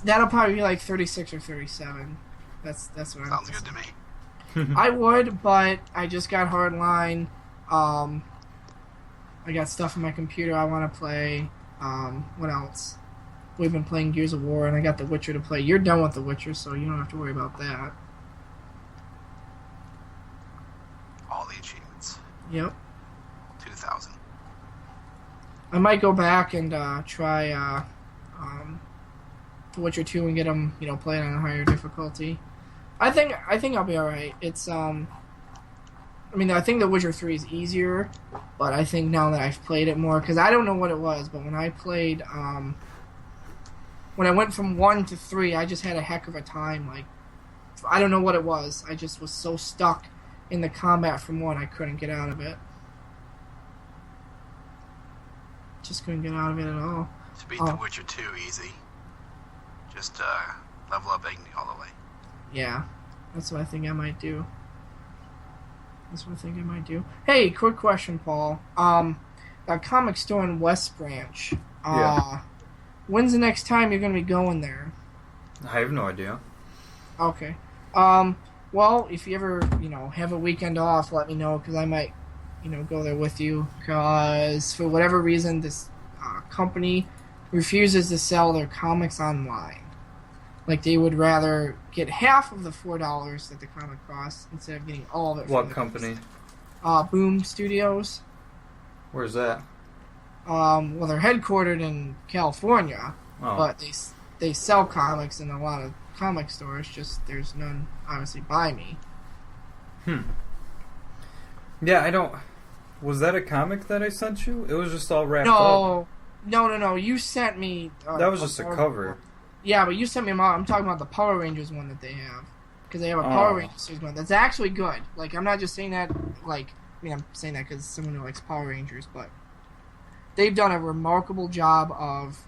That'll probably be 36 or 37. That's what sounds good to me. I would, but I just got Hardline. I got stuff on my computer I want to play. What else? We've been playing Gears of War, and I got The Witcher to play. You're done with The Witcher, so you don't have to worry about that. All the achievements. Yep. 2,000. I might go back and try The Witcher 2 and get them, playing on a higher difficulty. I think I'll be alright. It's I think The Witcher 3 is easier, but I think now that I've played it more, because I don't know what it was, but when I played when I went from 1 to 3, I just had a heck of a time. I don't know what it was. I just was so stuck in the combat from 1, I couldn't get out of it. Just couldn't get out of it at all. To beat The Witcher 2 easy. Just level up Igni all the way. Yeah, that's what I think I might do. Hey, quick question, Paul. That comic store in West Branch. Yeah. When's the next time you're going to be going there? I have no idea. Okay. Well, if you ever, have a weekend off, let me know, because I might, go there with you. Because for whatever reason, this company refuses to sell their comics online. Like, they would rather get half of the $4 that the comic costs instead of getting all of it. What company? Boom Studios. Where's that? Well, they're headquartered in California, but they sell comics in a lot of comic stores. Just there's none, obviously, by me. Yeah, I don't. Was that a comic that I sent you? It was just all wrapped up. No. You sent me. That was just a cover. Yeah, but you sent me. I'm talking about the Power Rangers one that they have, because they have a Power Rangers one that's actually good. Like, I'm not just saying that. I'm saying that because someone who likes Power Rangers, but they've done a remarkable job of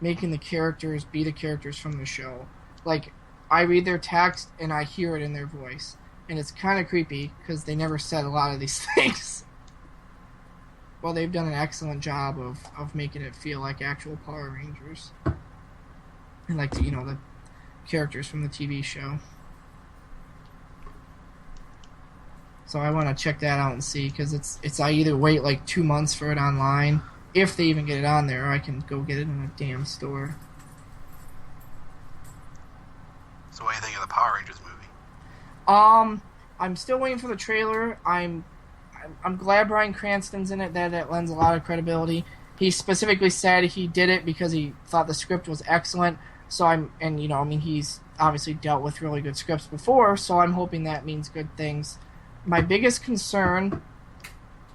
making the characters be the characters from the show. Like, I read their text and I hear it in their voice, and it's kind of creepy because they never said a lot of these things. Well, they've done an excellent job of making it feel like actual Power Rangers. And like, the characters from the TV show. So I want to check that out and see, because it's I either wait like 2 months for it online, if they even get it on there, or I can go get it in a damn store. So what do you think of the Power Rangers movie? I'm still waiting for the trailer. I'm glad Bryan Cranston's in it. That lends a lot of credibility. He specifically said he did it because he thought the script was excellent. So he's obviously dealt with really good scripts before, so I'm hoping that means good things. My biggest concern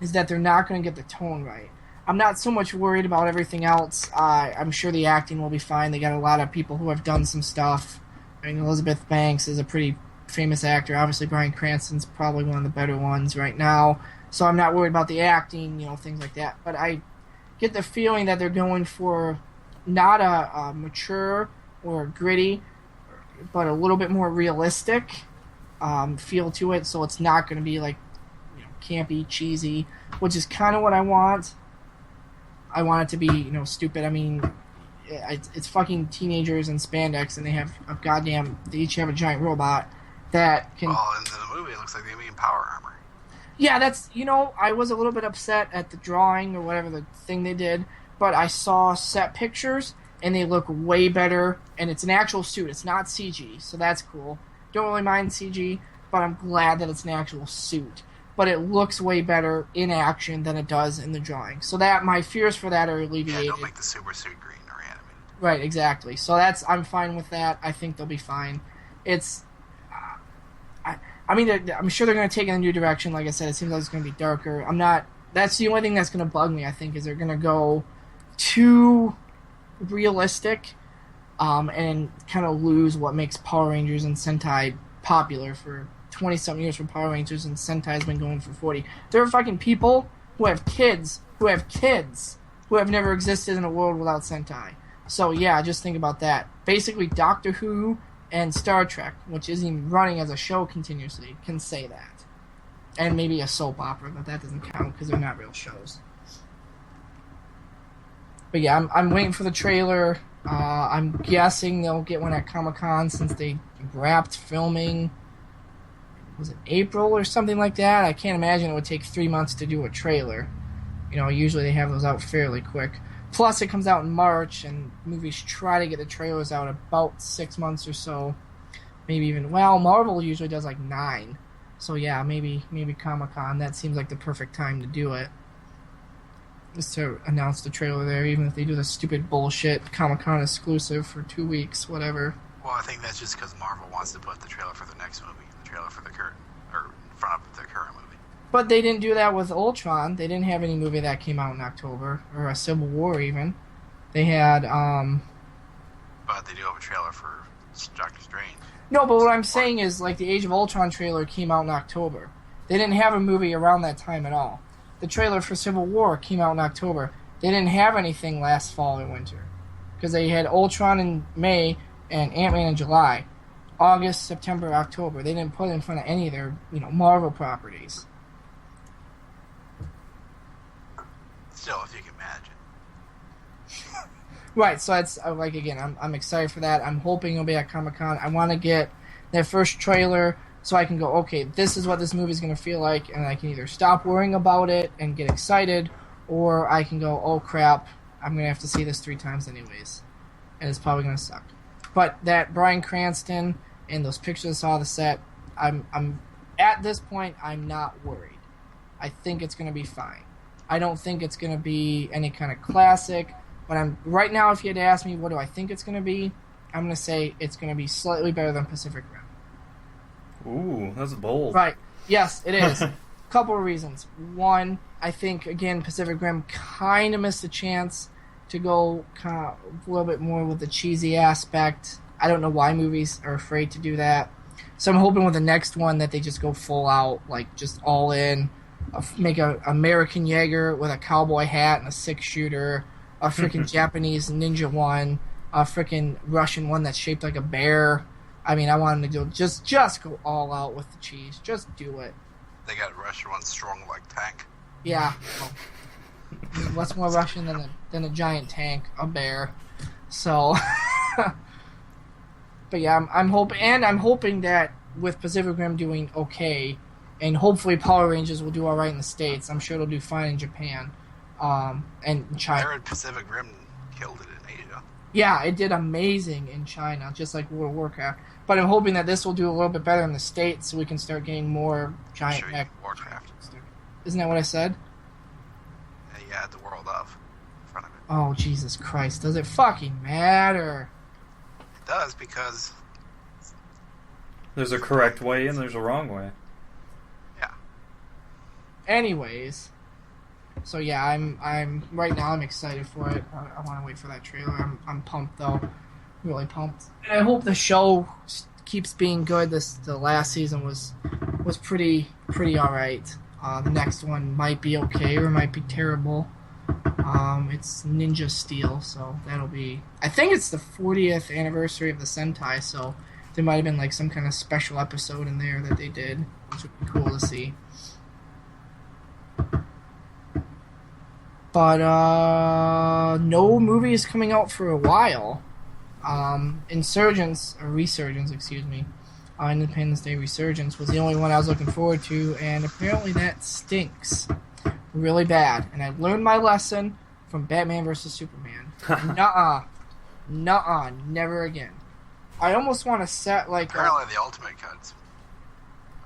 is that they're not going to get the tone right. I'm not so much worried about everything else. I'm sure the acting will be fine. They got a lot of people who have done some stuff. I mean, Elizabeth Banks is a pretty famous actor. Obviously, Bryan Cranston's probably one of the better ones right now. So I'm not worried about the acting, things like that. But I get the feeling that they're going for not a mature or gritty, but a little bit more realistic feel to it. So it's not going to be like campy, cheesy, which is kind of what I want. I want it to be stupid. I mean, it's fucking teenagers in spandex, and they each have a giant robot that can. Well, in the movie, it looks like they mean power armor. Yeah, that's I was a little bit upset at the drawing or whatever the thing they did, but I saw set pictures and they look way better, and it's an actual suit. It's not CG, so that's cool. Don't really mind CG, but I'm glad that it's an actual suit. But it looks way better in action than it does in the drawing. So that my fears for that are alleviated. Yeah, don't make the super suit green or animated. Right, exactly. So I'm fine with that. I think they'll be fine. It's, I'm sure they're going to take it in a new direction. Like I said, it seems like it's going to be darker. That's the only thing that's going to bug me, I think, is they're going to go too realistic and kind of lose what makes Power Rangers and Sentai popular for 20-something years. For Power Rangers, and Sentai's been going for 40. There are fucking people who have kids who have never existed in a world without Sentai. So yeah, just think about that. Basically, Doctor Who and Star Trek, which isn't even running as a show continuously, can say that. And maybe a soap opera, but that doesn't count because they're not real shows. But yeah, I'm waiting for the trailer. I'm guessing they'll get one at Comic-Con since they wrapped filming. Was it April or something like that? I can't imagine it would take 3 months to do a trailer. Usually they have those out fairly quick. Plus, it comes out in March, and movies try to get the trailers out about 6 months or so. Maybe even, Marvel usually does like 9. So yeah, maybe Comic-Con, that seems like the perfect time to do it. Just to announce the trailer there, even if they do the stupid bullshit Comic-Con exclusive for 2 weeks, whatever. Well, I think that's just because Marvel wants to put the trailer for the next movie, the trailer for the current, or in front of the current movie. But they didn't do that with Ultron. They didn't have any movie that came out in October, or a Civil War even. They had, But they do have a trailer for Doctor Strange. No, but what I'm saying is, like, the Age of Ultron trailer came out in October. They didn't have a movie around that time at all. The trailer for Civil War came out in October. They didn't have anything last fall or winter. Because they had Ultron in May and Ant-Man in July. August, September, October. They didn't put it in front of any of their, Marvel properties. Still, if you can imagine. Right, so it's again, I'm excited for that. I'm hoping it'll be at Comic-Con. I want to get their first trailer so I can go, okay, this is what this movie's going to feel like, and I can either stop worrying about it and get excited, or I can go, oh crap, I'm going to have to see this 3 times anyways. And it's probably going to suck. But that Bryan Cranston and those pictures I saw of the set, I'm at this point, I'm not worried. I think it's going to be fine. I don't think it's going to be any kind of classic, but right now, if you had to ask me what do I think it's going to be, I'm going to say it's going to be slightly better than Pacific Rim. Ooh, that's bold. Right. Yes, it is. Couple of reasons. One, I think, again, Pacific Rim kind of missed a chance to go a little bit more with the cheesy aspect. I don't know why movies are afraid to do that. So I'm hoping with the next one that they just go full out, like just all in. Make a American Jaeger with a cowboy hat and a 6-shooter, a freaking Japanese ninja one, a freaking Russian one that's shaped like a bear. I mean, I want them to do just go all out with the cheese. Just do it. They got Russian ones strong like tank. Yeah. Well, what's more Russian than a giant tank, a bear? So, but yeah, I'm hoping that with Pacific Rim doing okay, and hopefully Power Rangers will do all right in the States. I'm sure it'll do fine in Japan, and China. I heard Pacific Rim killed it in Asia. Yeah, it did amazing in China, just like World of Warcraft. But I'm hoping that this will do a little bit better in the States, so we can start getting more giant mech. Warcraft. Isn't that what I said? Yeah, you had the World of in front of it. Oh, Jesus Christ. Does it fucking matter? It does, because there's a correct way and there's a wrong way. Yeah. Anyways, so yeah, I'm right now I'm excited for it. I want to wait for that trailer. I'm pumped though, really pumped. And I hope the show keeps being good. The last season was pretty all right. The next one might be okay or might be terrible. It's Ninja Steel, so that'll be. I think it's the 40th anniversary of the Sentai, so there might have been like some kind of special episode in there that they did, which would be cool to see. But no movie is coming out for a while. Resurgence, Independence Day Resurgence was the only one I was looking forward to, and apparently that stinks really bad. And I learned my lesson from Batman vs. Superman. Nuh-uh, never again. I almost want to set like apparently the Ultimate Cut's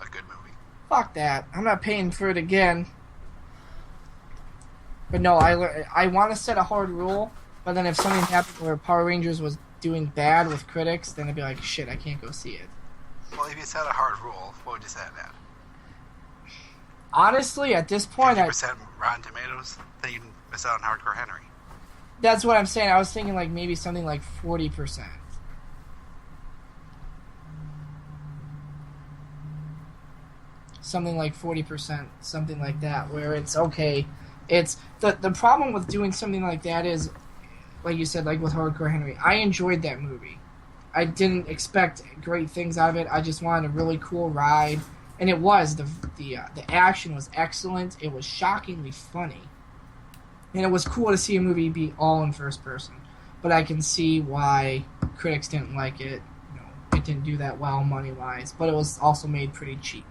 a good movie. Fuck that. I'm not paying for it again. But no, I want to set a hard rule, but then if something happened where Power Rangers was doing bad with critics, then I'd be like, shit, I can't go see it. Well, if you set a hard rule, what would you set it at? Honestly, at this point, 50% Rotten Tomatoes, then you miss out on Hardcore Henry. That's what I'm saying. I was thinking like maybe something like 40%. Something like 40%, something like that, where it's okay. It's the problem with doing something like that is, like you said, like with Hardcore Henry, I enjoyed that movie. I didn't expect great things out of it. I just wanted a really cool ride, and it was. The action was excellent. It was shockingly funny, and it was cool to see a movie be all in first person. But I can see why critics didn't like it. You know, it didn't do that well money wise, but it was also made pretty cheap.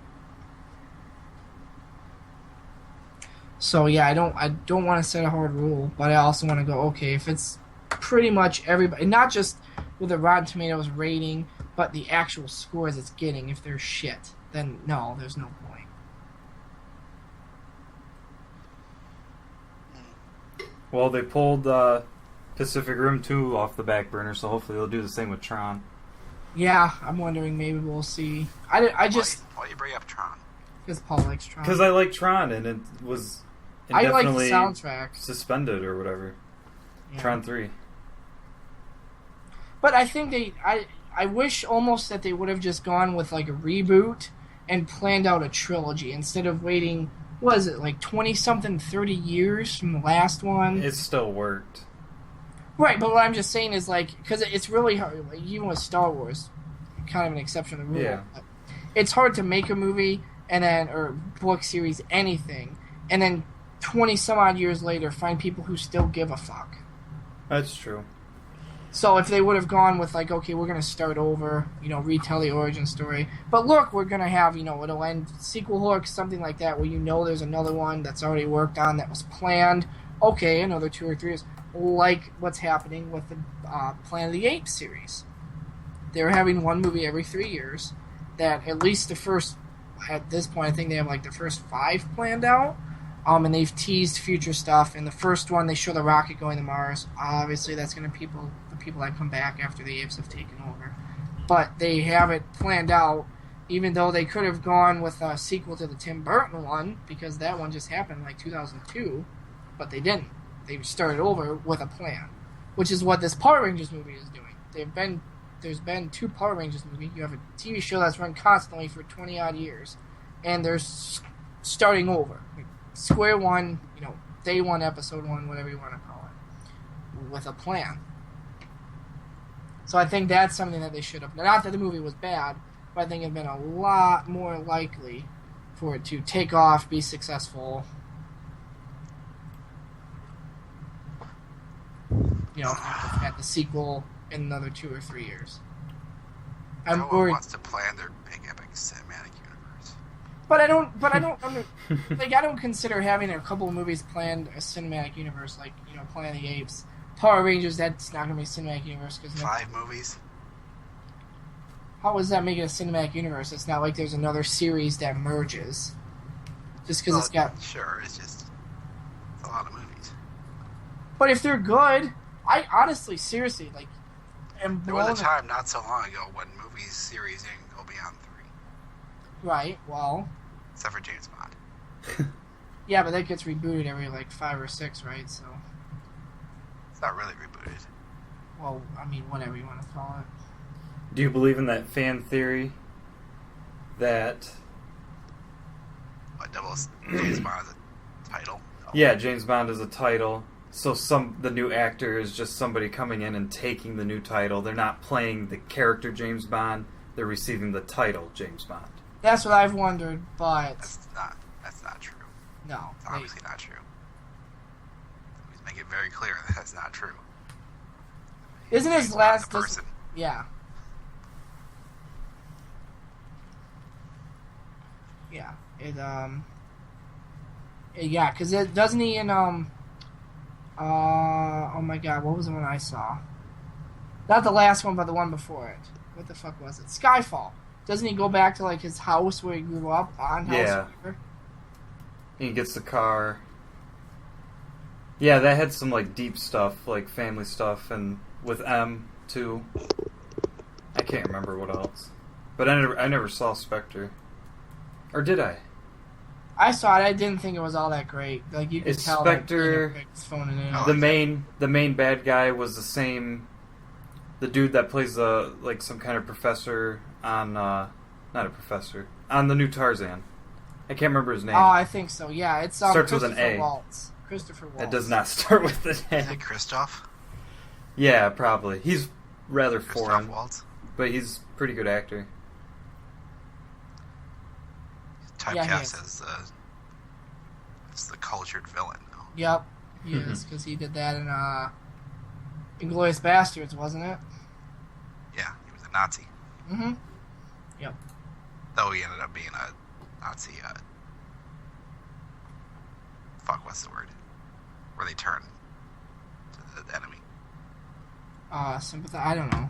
So yeah, I don't want to set a hard rule, but I also want to go, okay, if it's pretty much everybody, not just with the Rotten Tomatoes rating, but the actual scores it's getting, if they're shit, then no, there's no point. Well, they pulled Pacific Rim 2 off the back burner, so hopefully they'll do the same with Tron. Yeah, I'm wondering, maybe we'll see. Why you bring up Tron? Because Paul likes Tron. Because I like Tron, and it was I like the indefinitely soundtrack. suspended or whatever. Yeah. Tron 3. But I think I wish almost that they would have just gone with like a reboot and planned out a trilogy instead of waiting what is it, like 20-something, 30 years from the last one? It still worked. Right, but what I'm just saying is, like, because it's really hard, like, even with Star Wars, kind of an exception to the rule. Yeah. It's hard to make a movie and then, or book series, anything, and then 20 some odd years later find people who still give a fuck. That's true. So if they would have gone with, like, okay, we're going to start over, retell the origin story, but look, we're going to have, it'll end sequel hook, something like that, where there's another one that's already worked on, that was planned, okay, another 2 or 3 years, like what's happening with the Planet of the Apes series. They're having one movie every 3 years, that at least the first, at this point, I think they have, like, the first 5 planned out, and they've teased future stuff. In the first one, they show the rocket going to Mars. Obviously, that's going to the people that come back after the apes have taken over. But they have it planned out, even though they could have gone with a sequel to the Tim Burton one, because that one just happened in, like, 2002, but they didn't. They started over with a plan, which is what this Power Rangers movie is doing. There's been 2 Power Rangers movies. You have a TV show that's run constantly for 20-odd years, and they're starting over. Square one, day one, episode 1, whatever you want to call it, with a plan. So I think that's something that they should have. Not that the movie was bad, but I think it'd been a lot more likely for it to take off, be successful. At the sequel in another 2 or 3 years. No one wants to plan their big epic cinematic universe. But I don't like, I don't consider having a couple of movies planned a cinematic universe, like, Planet of the Apes. Power Rangers, that's not going to be a cinematic universe. 5 movies? How does that make it a cinematic universe? It's not like there's another series that merges. Just because it's got... Sure, it's a lot of movies. But if they're good, I honestly, seriously, like, am there was a time not so long ago when movie series didn't go beyond 3. Right, well... Except for James Bond. Yeah, but that gets rebooted every, like, 5 or 6, right? So... It's not really rebooted. Well, I mean, whatever you want to call it. Do you believe in that fan theory that... What, James Bond is a title? No. Yeah, James Bond is a title. So the new actor is just somebody coming in and taking the new title. They're not playing the character James Bond. They're receiving the title James Bond. That's what I've wondered, but... That's not true. No. It's obviously not true. Please make it very clear that that's not true. Isn't his last... person. Yeah. Yeah. Yeah, because it doesn't he in, oh my god, what was the one I saw? Not the last one, but the one before it. What the fuck was it? Skyfall. Doesn't he go back to, like, his house where he grew up? On house. Yeah. He gets the car. Yeah, that had some, like, deep stuff, like family stuff, and with M, too. I can't remember what else. But I never saw Spectre. Or did I? I saw it. I didn't think it was all that great. Like, you could tell Spectre, that it's phoning it in. the main bad guy was the same... The dude that plays some kind of professor on... not a professor. On the new Tarzan. I can't remember his name. Oh, I think so. Yeah, it's starts with an A. Christopher Waltz. It does not start with an A. Is it Christoph? Yeah, probably. He's rather Christoph foreign. Waltz? But he's a pretty good actor. Typecast as the cultured villain, though. Yep, he is, because he did that in Inglourious Bastards, wasn't it? Yeah, he was a Nazi. Mm-hmm. Yep. Though he ended up being a Nazi, what's the word? Where they turn to the enemy. Sympathize? I don't know.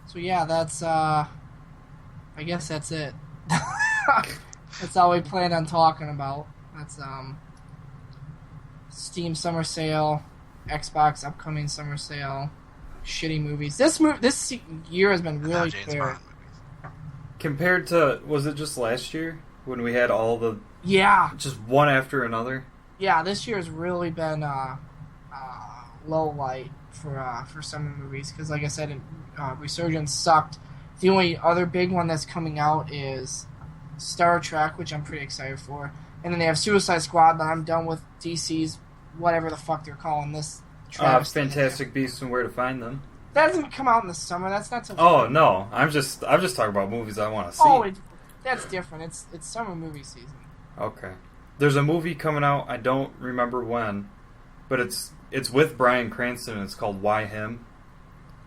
So yeah, that's, I guess that's it. That's all we planned on talking about. That's, Steam Summer Sale, Xbox upcoming Summer Sale, shitty movies. This year has been really fair. Compared to, was it just last year? When we had all the... Yeah. Just one after another? Yeah, this year has really been, low light for summer movies. Because like I said, Resurgence sucked. The only other big one that's coming out is Star Trek, which I'm pretty excited for. And then they have Suicide Squad, but I'm done with DC's whatever the fuck they're calling this. Fantastic Beasts and Where to Find Them. That doesn't come out in the summer. That's not so. Oh no, I'm just talking about movies I want to see. Oh, that's different. It's summer movie season. Okay. There's a movie coming out. I don't remember when, but it's with Bryan Cranston. And it's called Why Him.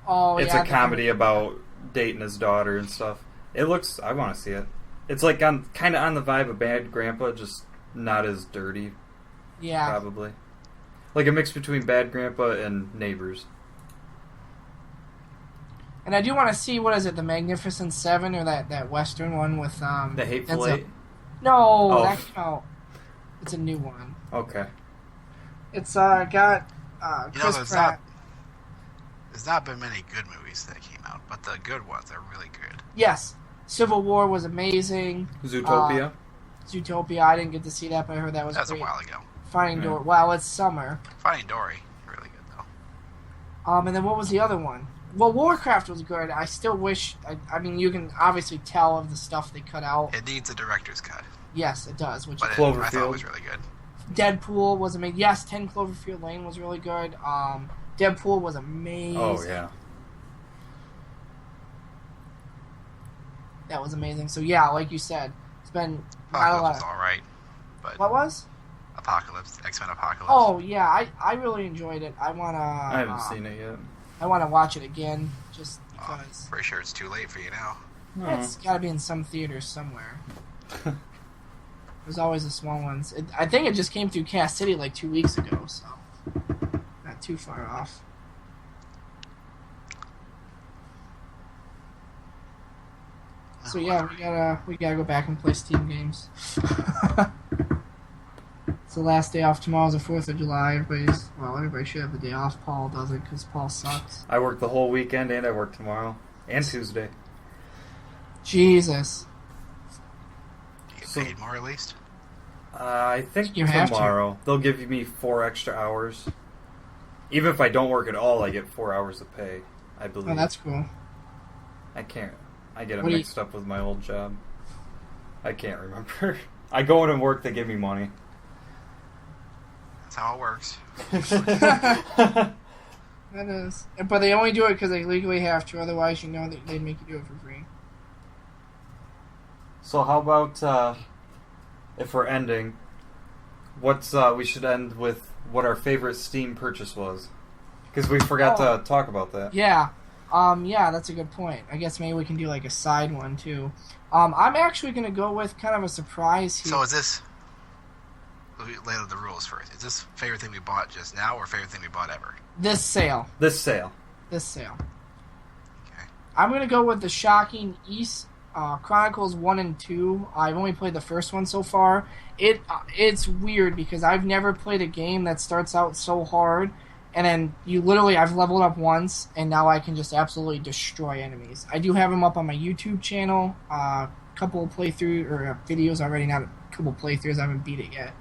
Oh, it's a comedy about dating his daughter and stuff. It looks. I want to see it. It's like kind of on the vibe of Bad Grandpa, just not as dirty. Yeah. Probably. Like a mix between Bad Grandpa and Neighbors. And I do want to see, what is it, The Magnificent Seven, or that Western one with... The Hateful Eight? No, that came out. It's a new one. Okay. It's got Chris Pratt. There's not been many good movies that came out, but the good ones are really good. Yes. Civil War was amazing. Zootopia? Zootopia, I didn't get to see that, but I heard that was great. That's a while ago. Finding Dory. Well, it's summer. Finding Dory, really good though. And then what was the other one? Well, Warcraft was good. I still wish... I mean, you can obviously tell of the stuff they cut out. It needs a director's cut. Yes, it does. But I thought it was really good. Deadpool was amazing. Yes, 10 Cloverfield Lane was really good. Deadpool was amazing. Oh, yeah. That was amazing. So, yeah, like you said, it's been Apocalypse was alright. What was? X-Men Apocalypse. Oh, yeah, I really enjoyed it. I haven't seen it yet. I want to watch it again, just because. Pretty sure it's too late for you now. It's got to be in some theaters somewhere. There's always the small ones. I think it just came through Cass City like 2 weeks ago, so not too far off. So yeah, we gotta go back and play Steam games. It's the last day off. Tomorrow's the 4th of July. Everybody should have the day off. Paul doesn't, because Paul sucks. I work the whole weekend, and I work tomorrow. And Tuesday. Jesus. You get paid more, at least? I think you have tomorrow. They'll give me 4 extra hours. Even if I don't work at all, I get 4 hours of pay, I believe. Oh, that's cool. I can't. I get it mixed up with my old job. I can't remember. I go in and work, they give me money. That's how it works. That is. But they only do it because they legally have to. Otherwise, you know, they'd make you do it for free. So how about, if we're ending, we should end with what our favorite Steam purchase was. Because we forgot to talk about that. Yeah. Yeah, that's a good point. I guess maybe we can do like a side one, too. I'm actually going to go with kind of a surprise here. So is this... Let me lay out the rules first. Is this favorite thing we bought just now, or favorite thing we bought ever? This sale. Okay. I'm going to go with the shocking East Chronicles 1 and 2. I've only played the first one so far. It's weird because I've never played a game that starts out so hard, and then I've leveled up once, and now I can just absolutely destroy enemies. I do have them up on my YouTube channel. A couple of playthroughs, or videos already, not a couple playthroughs. I haven't beat it yet.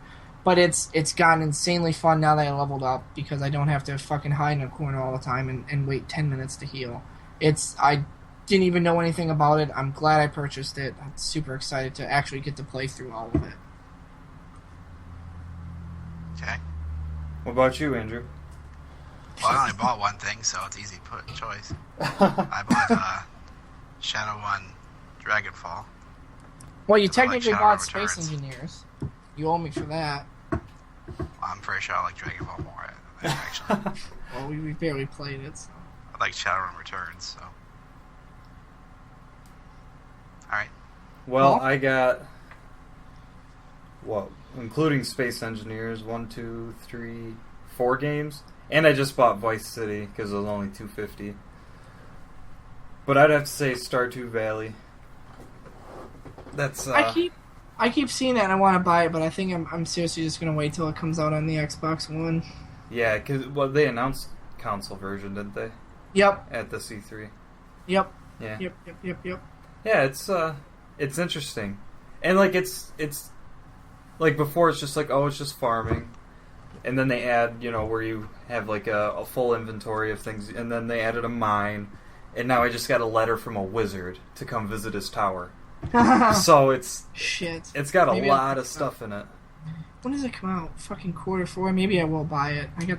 But it's gotten insanely fun now that I leveled up, because I don't have to fucking hide in a corner all the time and wait 10 minutes to heal. I didn't even know anything about it. I'm glad I purchased it. I'm super excited to actually get to play through all of it. Okay. What about you, Andrew? Well, I only bought one thing, so it's easy choice. I bought Shadow 1 Dragonfall. Well, you technically bought Space Engineers. You owe me for that. Well, I'm pretty sure I like Dragonfall more, actually. Well, we barely played it, so. I like Shadowrun Returns, so. Alright. Well, I got... including Space Engineers, 1, 2, 3, 4 games. And I just bought Vice City, because it was only $250. But I'd have to say Stardew Valley. That's, I keep seeing that and I want to buy it, but I think I'm seriously just going to wait till it comes out on the Xbox One. Yeah, because they announced console version, didn't they? Yep. At the C3. Yep. Yeah. Yep. Yeah, it's interesting. And like it's like before it's just like, oh, it's just farming. And then they add, where you have like a full inventory of things, and then they added a mine, and now I just got a letter from a wizard to come visit his tower. So it's got a lot of stuff in it. When does it come out? Fucking Q4? Maybe I will buy it. I got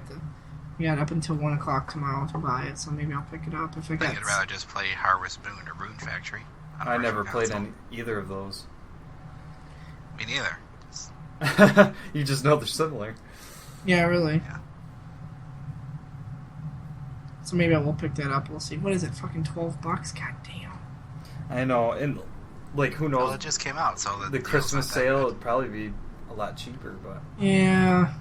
up until 1 o'clock tomorrow to buy it, so maybe I'll pick it up if I get it. I'd rather just play Harvest Moon or Rune Factory. I never played either of those. Me neither. You just know they're similar. Yeah, really. Yeah. So maybe I will pick that up. We'll see. What is it? Fucking $12? God damn. I know, and like who knows? Well, it just came out, so the Christmas sale would probably be a lot cheaper, but yeah.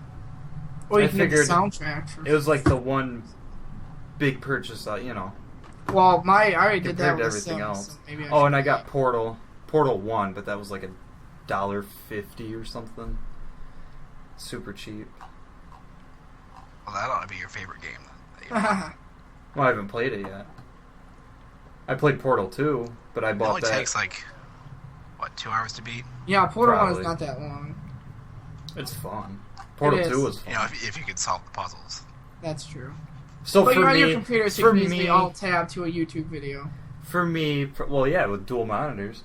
Well, you can get the soundtrack for. It was like the one big purchase, you know. Well, I already did that with everything else. So maybe and I got Portal 1, but that was like $1.50 or something. Super cheap. Well, that ought to be your favorite game. Well, I haven't played it yet. I played Portal 2, but I bought that. It only takes 2 hours to beat? Yeah, Portal 1 is not that long. It's fun. Portal 2 was fun. You know, if you could solve the puzzles. That's true. So but for you're on me, your computer, so you can use the Alt-Tab to a YouTube video. For me, well, yeah, with dual monitors.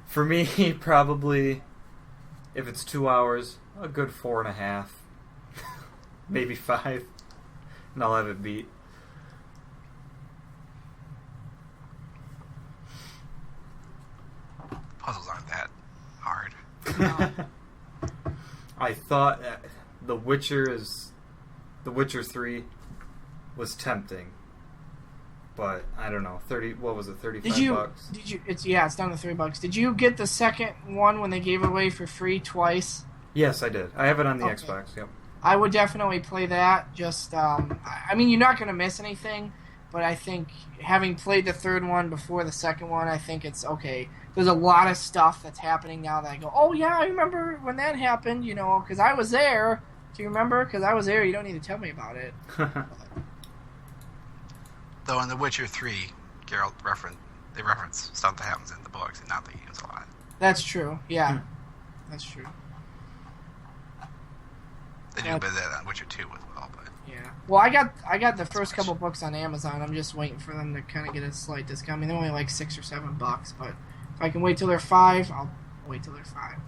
For me, probably, if it's 2 hours, a good 4.5. Maybe 5. And I'll have it beat. Puzzles aren't that hard. No. I thought The Witcher 3 was tempting, but I don't know. What was it? $35? Did you? It's down to $3. Did you get the second one when they gave it away for free twice? Yes, I did. I have it on the Xbox. Yep. I would definitely play that. Just, I mean, you're not going to miss anything, but I think having played the third one before the second one, I think it's okay. There's a lot of stuff that's happening now that I go, oh yeah, I remember when that happened, you know, because I was there. Do you remember? Because I was there. You don't need to tell me about it. Though in The Witcher 3, Geralt they reference stuff that happens in the books and not the games a lot. That's true. Yeah, that's true. They do a bit of that on Witcher 2 as well, but yeah. Well, I got the first couple books on Amazon. I'm just waiting for them to kind of get a slight discount. I mean, they're only like $6 or $7, but if I can wait till they're $5, I'll wait till they're $5.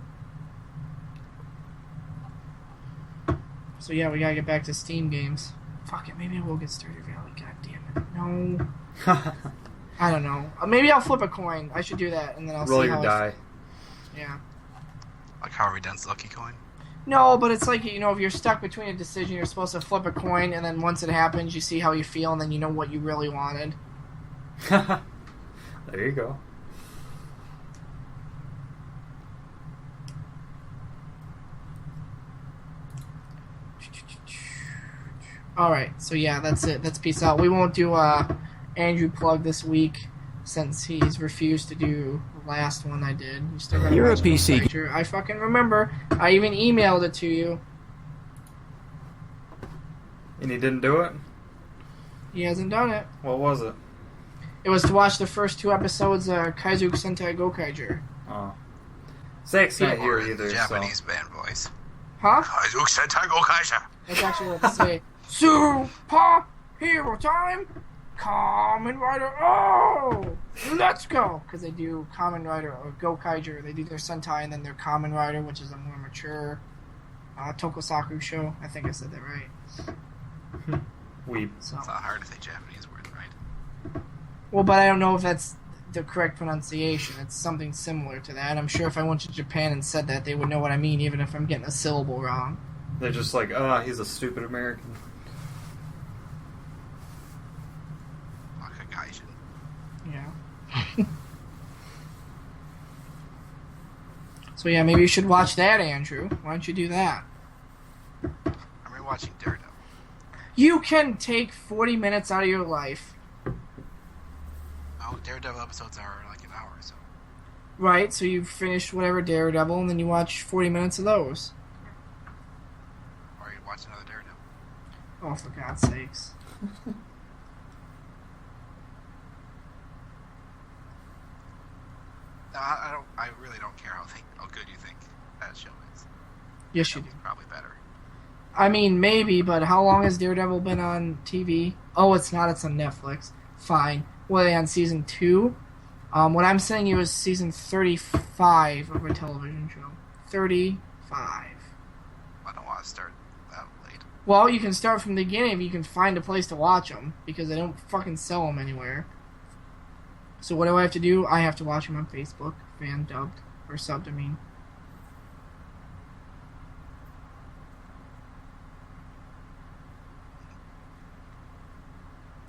So yeah, we gotta get back to Steam games. Fuck it, maybe I will get Stardew Valley. God damn it, no. I don't know. Maybe I'll flip a coin. I should do that, and then I'll roll see your how die. Yeah. Like Harvey Dent's Lucky Coin. No, but it's like, you know, if you're stuck between a decision, you're supposed to flip a coin, and then once it happens, you see how you feel, and then you know what you really wanted. There you go. Alright, so yeah, that's it. That's peace out. We won't do Andrew Plug this week, since he's refused to do the last one I did. You're a PC. Picture. I fucking remember. I even emailed it to you. And he didn't do it? He hasn't done it. What was it? It was to watch the first 2 episodes of Kaizu Sentai GoKaiger. Oh. Zach's not here either, Japanese band voice. Huh? Kaizu Sentai GoKaiger. That's actually what they say. Super Hero Time! Kamen Rider, oh! Let's go! Because they do Kamen Rider or GoKaiger. They do their Sentai and then their Kamen Rider, which is a more mature tokusatsu show. I think I said that right. Weeb. So. It's not hard to say Japanese words right. Well, but I don't know if that's the correct pronunciation. It's something similar to that. I'm sure if I went to Japan and said that, they would know what I mean, even if I'm getting a syllable wrong. They're just like, oh, he's a stupid American. Yeah. So yeah, maybe you should watch that, Andrew. Why don't you do that? I'm rewatching Daredevil. You can take 40 minutes out of your life. Oh, Daredevil episodes are like an hour or so. Right, so you finish whatever Daredevil, and then you watch 40 minutes of those. Or you watch another Daredevil. Oh, for God's sakes. No, I really don't care how good you think that show is. Yes, you do. Probably better. I mean, maybe, but how long has Daredevil been on TV? Oh, it's not. It's on Netflix. Fine. What are they on season 2? What I'm saying it was season 35 of a television show. 35. I don't want to start that late. Well, you can start from the beginning if you can find a place to watch them, because they don't fucking sell them anywhere. So what do I have to do? I have to watch them on Facebook, fan dubbed, or subbed, I mean.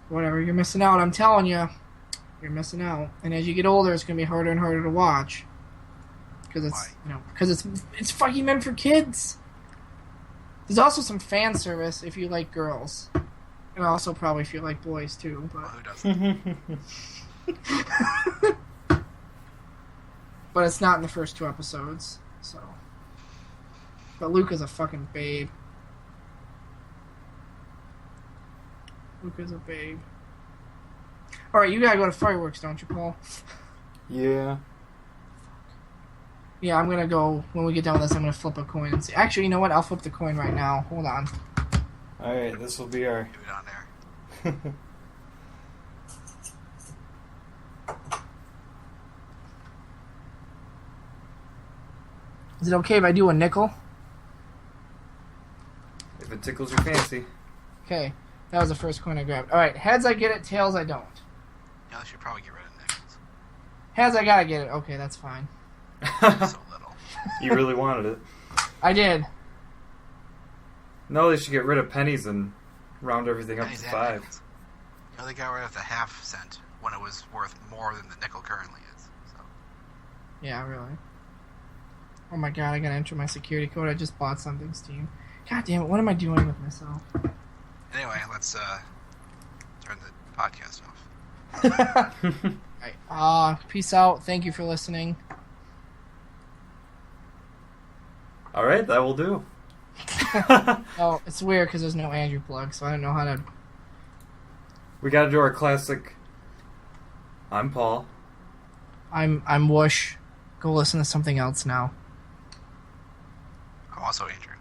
Whatever, you're missing out, I'm telling you. You're missing out. And as you get older, it's going to be harder and harder to watch. Because it's, because it's fucking meant for kids. There's also some fan service if you like girls. And also probably if you like boys, too. But Well, who doesn't? But it's not in the first 2 episodes, so. But Luke is a fucking babe. Luke is a babe. Alright, you gotta go to fireworks, don't you, Paul? Yeah. Yeah, I'm gonna go, when we get done with this, I'm gonna flip a coin and see. Actually, you know what? I'll flip the coin right now. Hold on. Alright, this will be our... Do it on there. Is it okay if I do a nickel? If it tickles your fancy. Okay, that was the first coin I grabbed. Alright, heads I get it, tails I don't. Yeah, I should probably get rid of nickels. Heads I gotta get it. Okay, that's fine. So little. You really wanted it. I did. No, they should get rid of pennies and round everything up Pennies to and 5. nickels. You know, they got rid of the half cent when it was worth more than the nickel currently is. So. Yeah, really. Oh my god, I gotta enter my security code. I just bought something, Steam. God damn it, what am I doing with myself? Anyway, let's turn the podcast off. Alright, peace out. Thank you for listening. Alright, that will do. Oh, it's weird because there's no Andrew plug, so I don't know how to... We gotta do our classic... I'm Paul. I'm Whoosh. Go listen to something else now. I'm also Andrew.